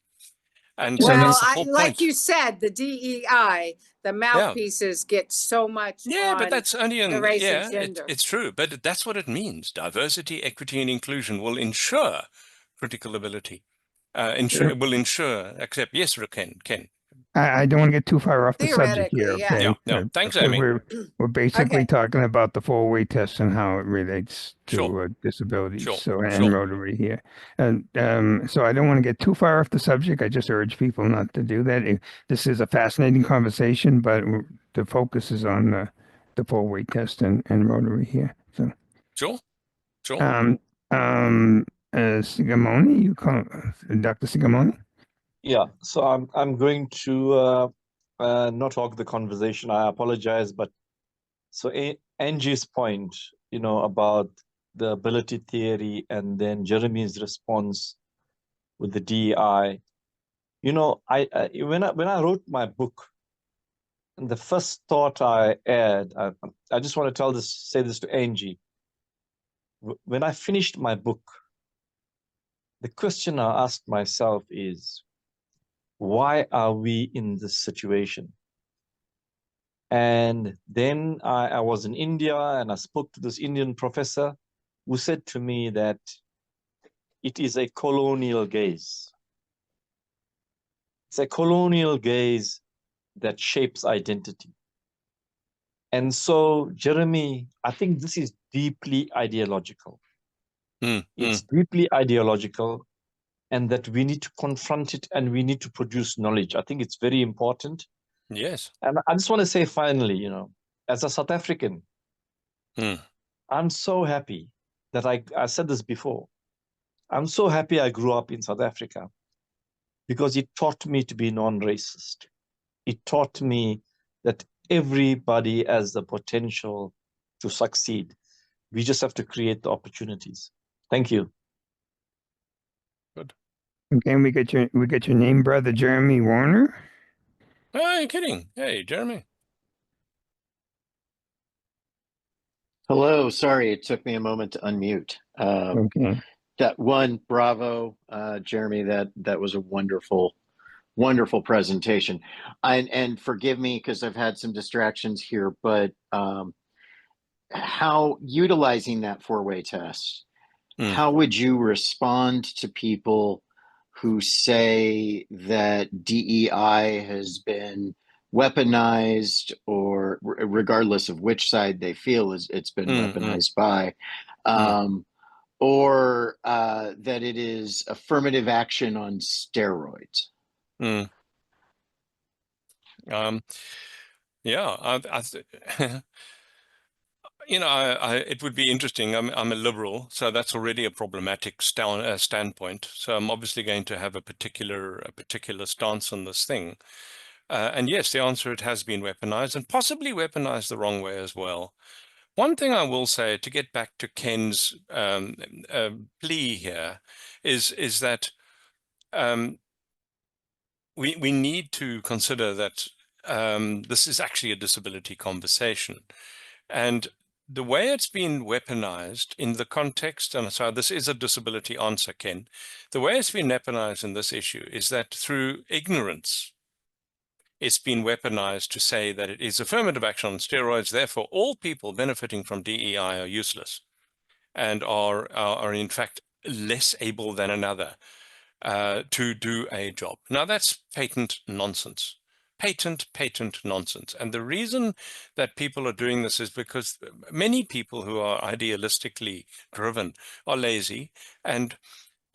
And so Well, that's the whole like point. you said, the DEI, the mouthpieces get so much Yeah, but on that's only the in, race yeah, and gender. it's true, but that's what it means. Diversity, equity, and inclusion will ensure critical ability. Will ensure, accept. Yes, Ken. I don't want to get too far off the subject here, Theoretically, yeah. okay? Yeah, no, thanks, Because Amy. we're basically Okay. talking about the four-way test and how it relates to Sure. disabilities, Sure. and Sure. Rotary here. And so I don't want to get too far off the subject. I just urge people not to do that. This is a fascinating conversation, but the focus is on the four-way test and Rotary here. So, Sure. Sigamoni, Dr. Sigamoni? Yeah, so I'm going to not hog the conversation. I apologize, but so Angie's point, about the ability theory and then Jeremy's response with the DEI. When I wrote my book, and the first thought I had, I just want to say this to Angie. When I finished my book, the question I asked myself is, why are we in this situation? And then I was in India and I spoke to this Indian professor who said to me that it is a colonial gaze. It's a colonial gaze that shapes identity. And so, Jeremy, I think this is deeply ideological. It's deeply ideological, and that we need to confront it and we need to produce knowledge. I think it's very important. Yes. And I just want to say finally, as a South African, I'm so happy that I said this before. I'm so happy I grew up in South Africa because it taught me to be non-racist. It taught me that everybody has the potential to succeed. We just have to create the opportunities. Thank you. Good. Okay, we get your name, brother Jeremy Warner. Oh, are you kidding? Hey, Jeremy. Hello, sorry, it took me a moment to unmute. Okay. Bravo, Jeremy, that was a wonderful presentation. And forgive me because I've had some distractions here, but how utilizing that four-way test, how would you respond to people who say that DEI has been weaponized, or regardless of which side they feel it's been weaponized by, or that it is affirmative action on steroids? Yeah, it would be interesting. I'm a liberal, so that's already a problematic standpoint. So I'm obviously going to have a particular stance on this thing. And yes, the answer, it has been weaponized, and possibly weaponized the wrong way as well. One thing I will say, to get back to Ken's plea here, is that we need to consider that this is actually a disability conversation. And the way it's been weaponized in the context, and so this is a disability answer, Ken, the way it's been weaponized in this issue is that through ignorance, it's been weaponized to say that it is affirmative action on steroids, therefore all people benefiting from DEI are useless and are in fact less able than another to do a job. Now that's patent nonsense. Patent nonsense. And the reason that people are doing this is because many people who are idealistically driven are lazy and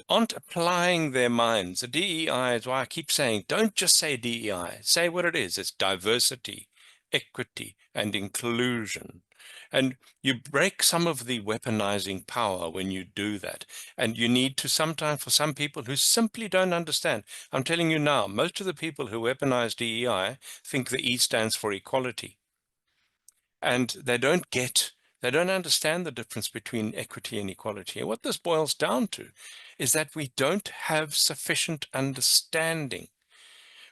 aren't applying their minds. The DEI is why I keep saying, don't just say DEI, say what it is. It's diversity, equity, and inclusion. And you break some of the weaponizing power when you do that. And you need to sometimes, for some people who simply don't understand, I'm telling you now, most of the people who weaponize DEI think the E stands for equality. And they don't understand the difference between equity and equality. And what this boils down to is that we don't have sufficient understanding.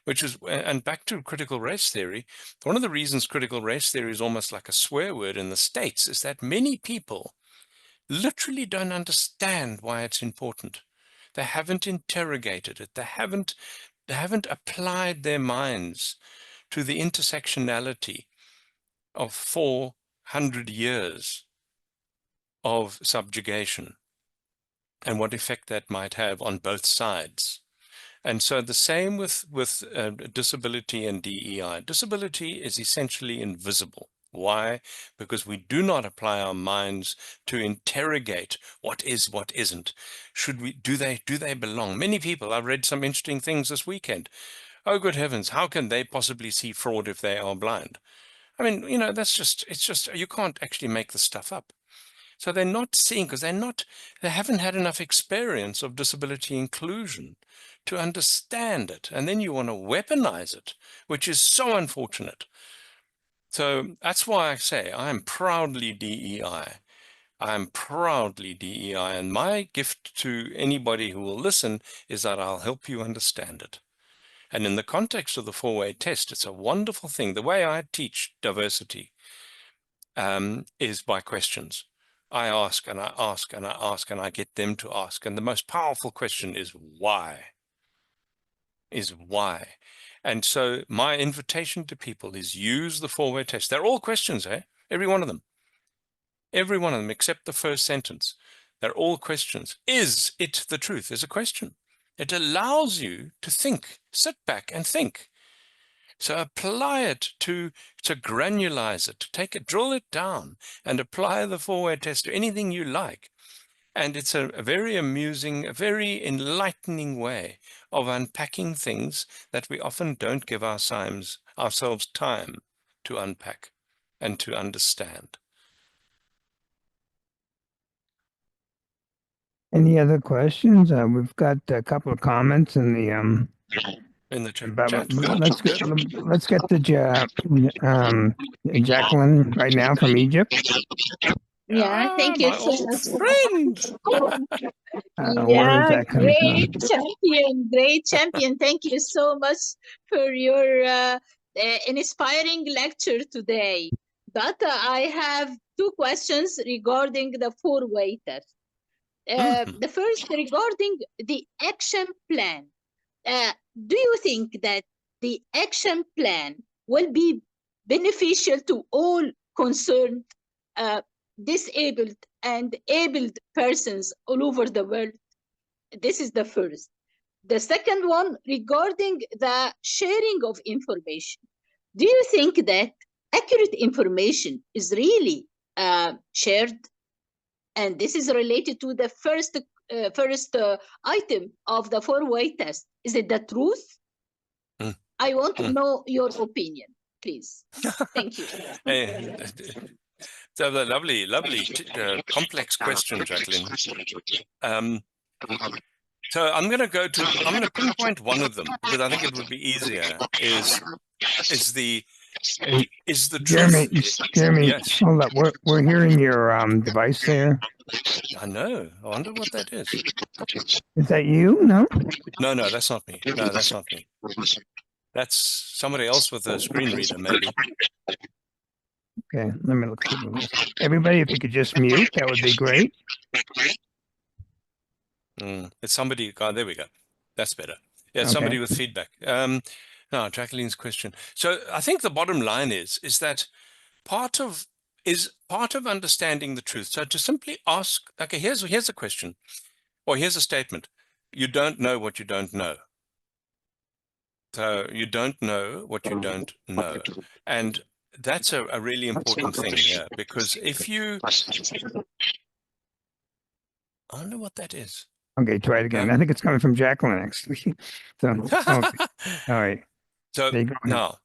which is, and back to critical race theory, one of the reasons critical race theory is almost like a swear word in the States is that many people literally don't understand why it's important. They haven't interrogated it. They haven't applied their minds to the intersectionality of 400 years of subjugation and what effect that might have on both sides. And so the same with disability and DEI. Disability is essentially invisible. Why? Because we do not apply our minds to interrogate what is, what isn't. Should we, do they belong? Many people, I've read some interesting things this weekend. Oh, good heavens, how can they possibly see fraud if they are blind? I mean, you know, it's just, you can't actually make the stuff up. So they're not seeing, because they haven't had enough experience of disability inclusion to understand it. And then you want to weaponize it, which is so unfortunate. So that's why I say I am proudly DEI. I'm proudly DEI. And my gift to anybody who will listen is that I'll help you understand it. And in the context of the four-way test, it's a wonderful thing. The way I teach diversity is by questions. I ask and I ask and I ask and I get them to ask. And the most powerful question is why? Is why? And so my invitation to people is use the four-way test. They're all questions, eh? Every one of them. Every one of them except the first sentence. They're all questions. Is it the truth? Is a question. It allows you to think, sit back and think. So apply it to granulize it, to take it, drill it down and apply the four-way test to anything you like. And it's a very amusing, a very enlightening way of unpacking things that we often don't give ourselves time to unpack and to understand. Any other questions? We've got a couple of comments in the chat. Let's get to Jacqueline right now from Egypt. Yeah, thank you so much. Friend. Where is that coming from? Great champion. Thank you so much for your inspiring lecture today. But I have two questions regarding the four-way test. The first regarding the action plan. Do you think that the action plan will be beneficial to all concerned disabled and abled persons all over the world? This is the first. The second one regarding the sharing of information. Do you think that accurate information is really shared? And this is related to the first item of the four-way test. Is it the truth? I want to know your opinion, please. Thank you. So the lovely, complex question, Jacqueline. So I'm going to pinpoint one of them because I think it would be easier. Is the Jeremy, truth? Jeremy, yes. Hold up. We're hearing your device there. I know. I wonder what that is. Is that you? No. No, that's not me. No, that's not me. That's somebody else with a screen reader, maybe. Okay, let me look through this. Everybody, if you could just mute, that would be great. It's somebody. Oh, there we go. That's better. Yeah, okay. Somebody with feedback. No, Jacqueline's question. So I think the bottom line is that part of understanding the truth. So to simply ask, okay, here's a question, or here's a statement. You don't know what you don't know. So you don't know what you don't know, and that's a really important thing here, because if you, I wonder what that is. Okay, try it again. I think it's coming from Jacqueline, actually. So, okay. All right. So now,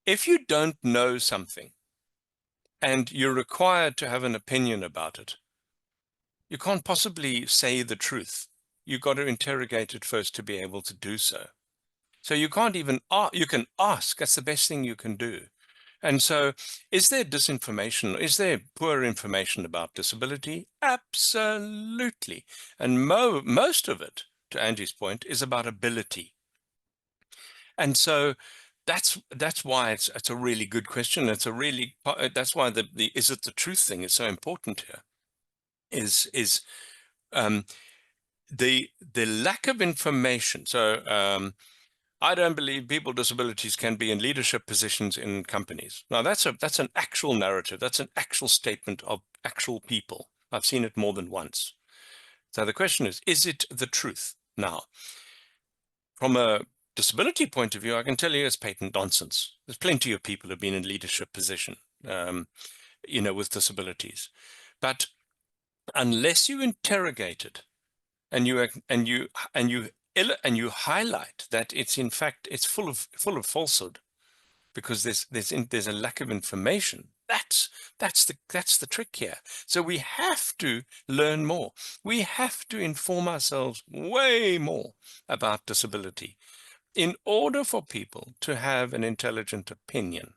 if you don't know something and you're required to have an opinion about it, you can't possibly say the truth. You've got to interrogate it first to be able to do so. So you can't even, you can ask, that's the best thing you can do. And so is there disinformation? Is there poor information about disability? Absolutely. And most of it, to Angie's point, is about ability. And so that's why it's a really good question. It's a really, that's why the is it the truth thing is so important here. The lack of information. So I don't believe people with disabilities can be in leadership positions in companies. Now that's an actual narrative. That's an actual statement of actual people. I've seen it more than once. So the question is it the truth? Now, from a disability point of view, I can tell you it's patent nonsense. There's plenty of people who've been in leadership position, with disabilities, but unless you interrogate it and you highlight that it's full of falsehood, because there's a lack of information. That's the trick here. So we have to learn more. We have to inform ourselves way more about disability in order for people to have an intelligent opinion,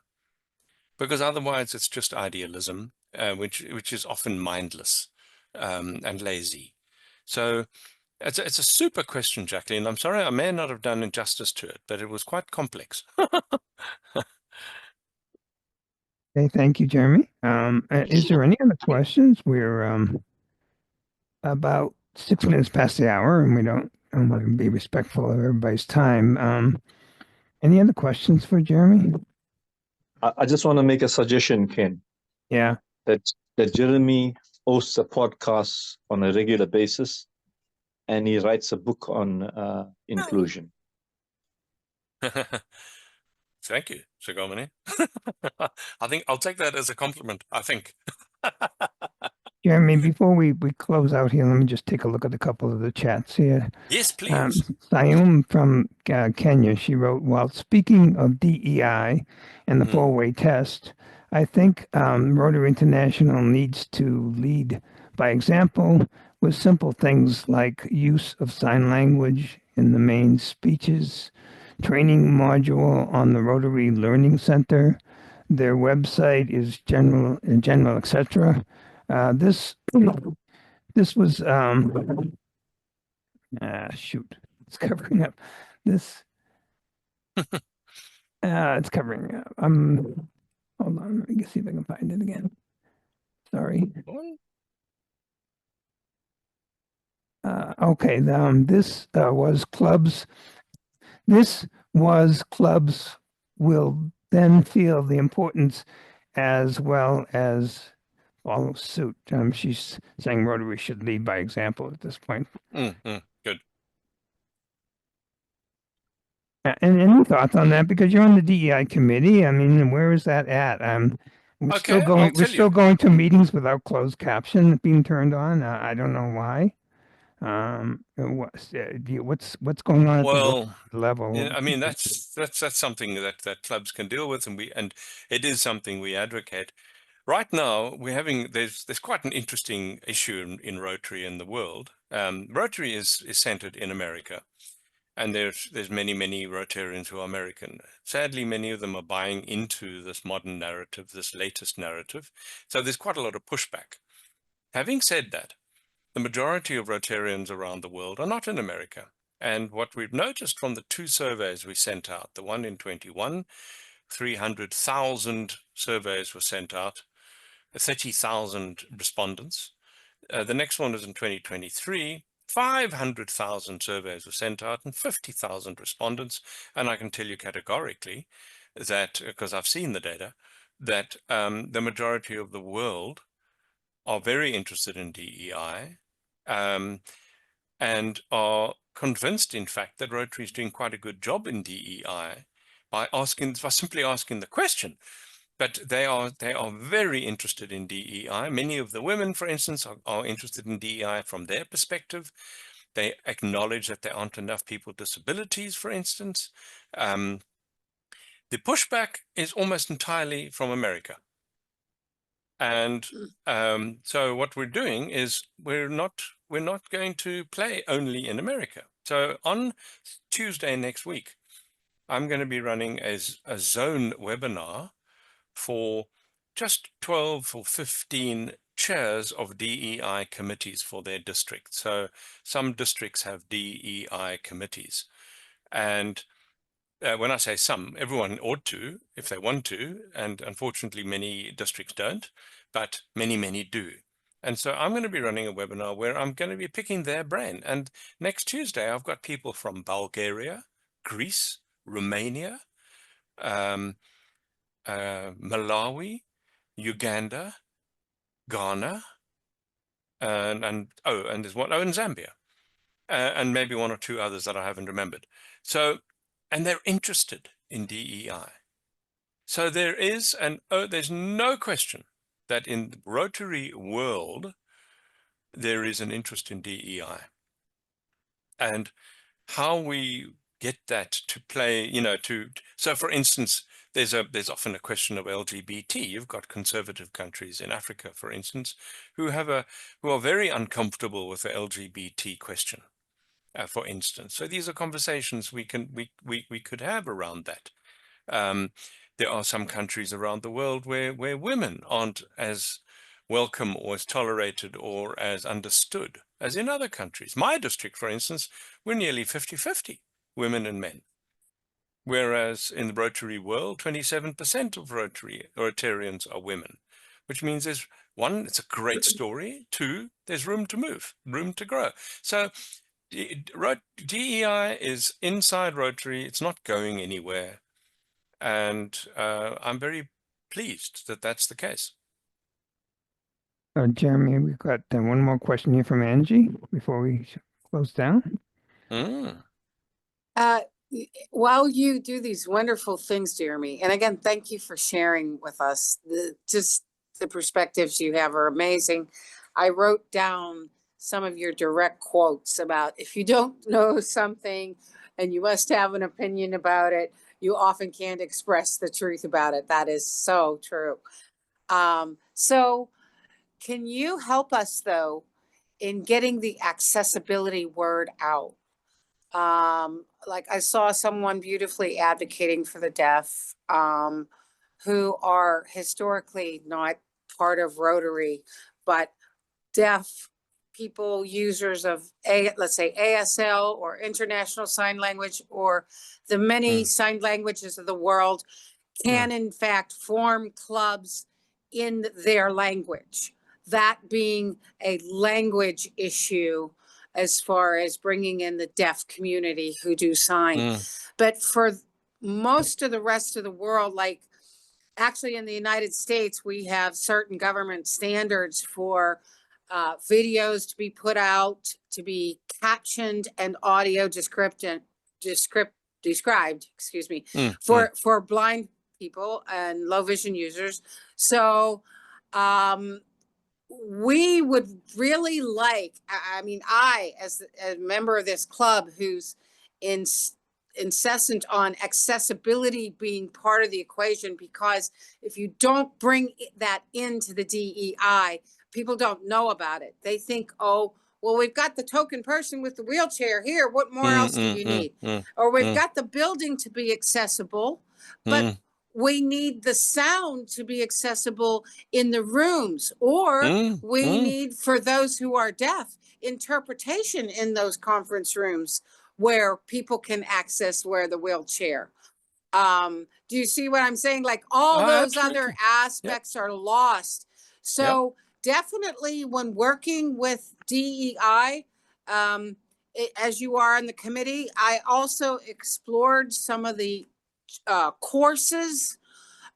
because otherwise it's just idealism, which is often mindless and lazy. So it's a super question, Jacqueline. I'm sorry I may not have done injustice to it, but it was quite complex. Okay, thank you, Jeremy. Is there any other questions? We're about 6 minutes past the hour, and I want to be respectful of everybody's time. Any other questions for Jeremy? I just want to make a suggestion, Ken, Yeah. that Jeremy hosts a podcast on a regular basis, and he writes a book on inclusion. Thank you, Shigomani. I think I'll take that as a compliment, I think. Jeremy, before we close out here, let me just take a look at a couple of the chats here. Yes, please. Sayum from Kenya, she wrote, while speaking of DEI and the four-way test, I think Rotary International needs to lead by example with simple things like use of sign language in the main speeches, training module on the Rotary Learning Center. Their website is general, etc. This was shoot, it's covering up this. It's covering up. Hold on, let me see if I can find it again. Sorry. Okay. This was clubs. This was clubs will then feel the importance as well as follow suit. She's saying Rotary should lead by example at this point. Good. And any thoughts on that? Because you're on the DEI committee. I mean, where is that at? We're still going. We're still going to meetings without closed caption being turned on. I don't know why. What's going on at the level? I mean, that's something that clubs can deal with, and it is something we advocate. Right now, there's quite an interesting issue in Rotary in the world. Rotary is centered in America, and there's many Rotarians who are American. Sadly, many of them are buying into this modern narrative, this latest narrative. So there's quite a lot of pushback. Having said that, the majority of Rotarians around the world are not in America. And what we've noticed from the two surveys we sent out, the one in 21, 300,000 surveys were sent out, 30,000 respondents. The next one was in 2023, 500,000 surveys were sent out and 50,000 respondents. And I can tell you categorically that, because I've seen the data, that the majority of the world are very interested in DEI and are convinced, in fact, that Rotary is doing quite a good job in DEI by simply asking the question. But they are very interested in DEI. Many of the women, for instance, are interested in DEI from their perspective. They acknowledge that there aren't enough people with disabilities, for instance. The pushback is almost entirely from America. And so what we're doing is we're not going to play only in America. So on Tuesday next week, I'm going to be running a zone webinar for just 12 or 15 chairs of DEI committees for their district. So some districts have DEI committees, and when I say some, everyone ought to, if they want to, and unfortunately many districts don't, but many, many do. And so I'm going to be running a webinar where I'm going to be picking their brain. And next Tuesday, I've got people from Bulgaria, Greece, Romania, Malawi, Uganda, Ghana, and there's one, in Zambia, and maybe one or two others that I haven't remembered. So, and they're interested in DEI. So there is there's no question that in the Rotary world, there is an interest in DEI. And how we get that to play, so for instance, there's often a question of LGBT. You've got conservative countries in Africa, for instance, who are very uncomfortable with the LGBT question, for instance. So these are conversations we could have around that. There are some countries around the world where women aren't as welcome or as tolerated or as understood as in other countries. My district, for instance, we're nearly 50-50 women and men. Whereas in the Rotary world, 27% of Rotarians are women, which means there's one, it's a great story. Two, there's room to move, room to grow. So DEI is inside Rotary. It's not going anywhere. And I'm very pleased that that's the case. Jeremy, we've got one more question here from Angie before we close down. While you do these wonderful things, Jeremy, and again, thank you for sharing with us. Just the perspectives you have are amazing. I wrote down some of your direct quotes about if you don't know something and you must have an opinion about it, you often can't express the truth about it. That is so true. So can you help us, though, in getting the accessibility word out? Like I saw someone beautifully advocating for the deaf, who are historically not part of Rotary, but deaf people, users of let's say ASL or International Sign Language or the many sign languages of the world can in fact form clubs in their language. That being a language issue as far as bringing in the deaf community who do sign. But for most of the rest of the world, like actually in the United States, we have certain government standards for videos to be put out, to be captioned and audio described, excuse me, for blind people and low vision users. So we would really like, I mean, I, as a member of this club who's incessant on accessibility being part of the equation, because if you don't bring that into the DEI, people don't know about it. They think, oh, well, we've got the token person with the wheelchair here. What more else do you need? Or we've got the building to be accessible, but we need the sound to be accessible in the rooms, or we need, for those who are deaf, interpretation in those conference rooms where people can access the wheelchair. Do you see what I'm saying? Like all those other aspects are lost. So definitely when working with DEI, as you are on the committee, I also explored some of the courses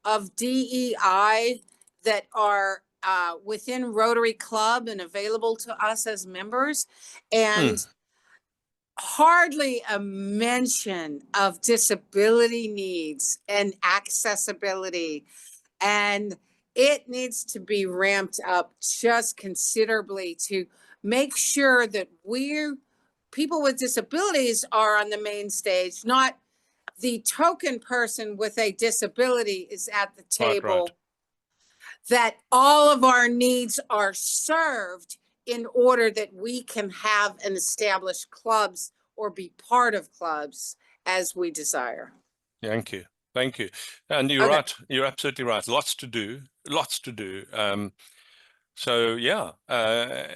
of DEI that are within Rotary Club and available to us as members, and hardly a mention of disability needs and accessibility. And it needs to be ramped up just considerably to make sure that people with disabilities are on the main stage, not the token person with a disability is at the table, that all of our needs are served in order that we can have and establish clubs or be part of clubs as we desire. Thank you. And you're right. You're absolutely right. Lots to do. So yeah,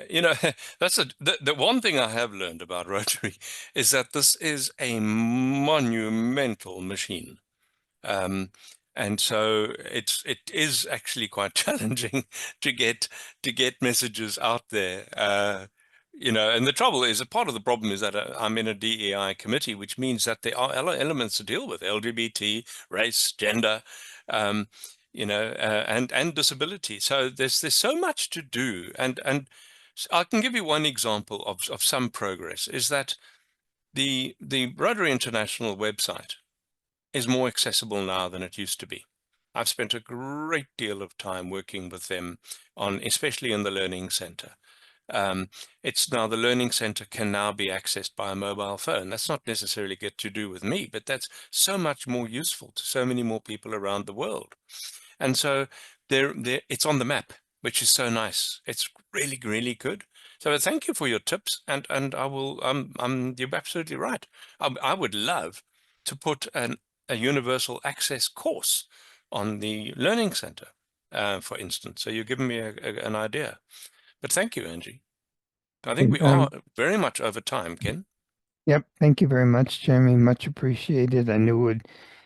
you know, that's the one thing I have learned about Rotary is that this is a monumental machine. And so it is actually quite challenging to get messages out there. You know, and the trouble is, a part of the problem is that I'm in a DEI committee, which means that there are elements to deal with: LGBT, race, gender, you know, and disability. So there's so much to do, and I can give you one example of some progress. Is that the Rotary International website is more accessible now than it used to be. I've spent a great deal of time working with them on, especially in the Learning Center. It's now, the Learning Center can now be accessed by a mobile phone. That's not necessarily get to do with me, but that's so much more useful to so many more people around the world. And so it's on the map, which is so nice. It's really, really good. So thank you for your tips, and I will. You're absolutely right. I would love to put a universal access course on the Learning Center, for instance. So you're giving me an idea. But thank you, Angie. I think we are very much over time, Ken. Yep. Thank you very much, Jeremy. Much appreciated. I knew it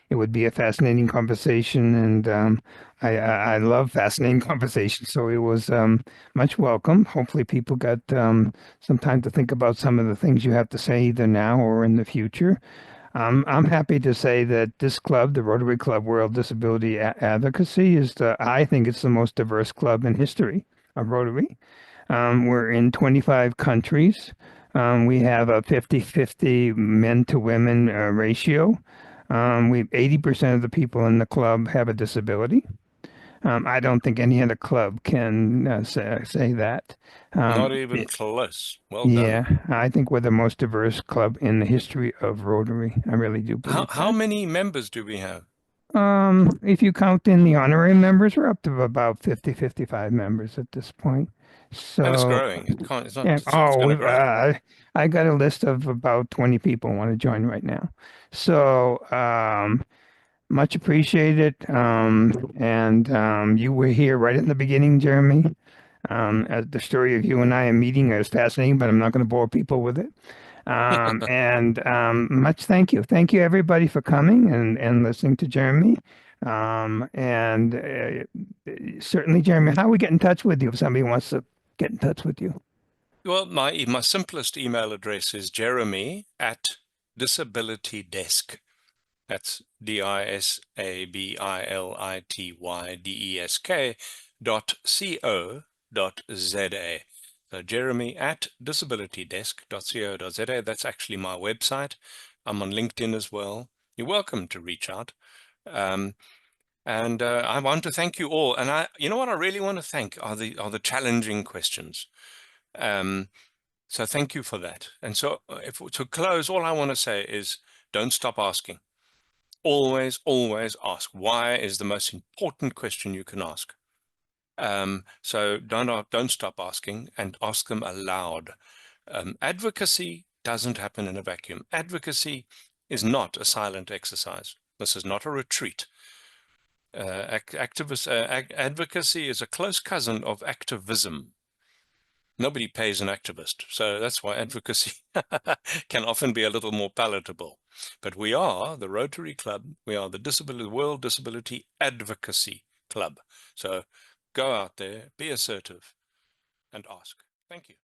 would be a fascinating conversation, and I love fascinating conversations. So it was much welcome. Hopefully, people got some time to think about some of the things you have to say either now or in the future. I'm happy to say that this club, the Rotary Club World Disability Advocacy, I think it's the most diverse club in history of Rotary. We're in 25 countries. We have a 50-50 men to women ratio. 80% of the people in the club have a disability. I don't think any other club can say that. Not even close. Well Yeah, done. I think we're the most diverse club in the history of Rotary. I really do believe How that. many members do we have? If you count in the honorary members, we're up to about 50-55 members at this point. And it's So, growing. It can't. It's not. yeah. It's going to grow. I got a list of about 20 people want to join right now. So, much appreciated. And you were here right in the beginning, Jeremy. The story of you and I meeting is fascinating, but I'm not going to bore people with it. And much thank you. Thank you, everybody, for coming and listening to Jeremy. And certainly, Jeremy, how do we get in touch with you if somebody wants to get in touch with you? Well, my simplest email address is jeremy@disabilitydesk. That's disabilitydesk.co.za. So jeremy@disabilitydesk.co.za. That's actually my website. I'm on LinkedIn as well. You're welcome to reach out. And I want to thank you all. And you know what I really want to thank are the challenging questions. So thank you for that. And so to close, all I want to say is don't stop asking. Always, always ask. Why is the most important question you can ask. So don't stop asking, and ask them aloud. Advocacy doesn't happen in a vacuum. Advocacy is not a silent exercise. This is not a retreat. Advocacy is a close cousin of activism. Nobody pays an activist, so that's why advocacy can often be a little more palatable. But we are the Rotary Club. We are the World Disability Advocacy Club. So go out there, be assertive, and ask. Thank you.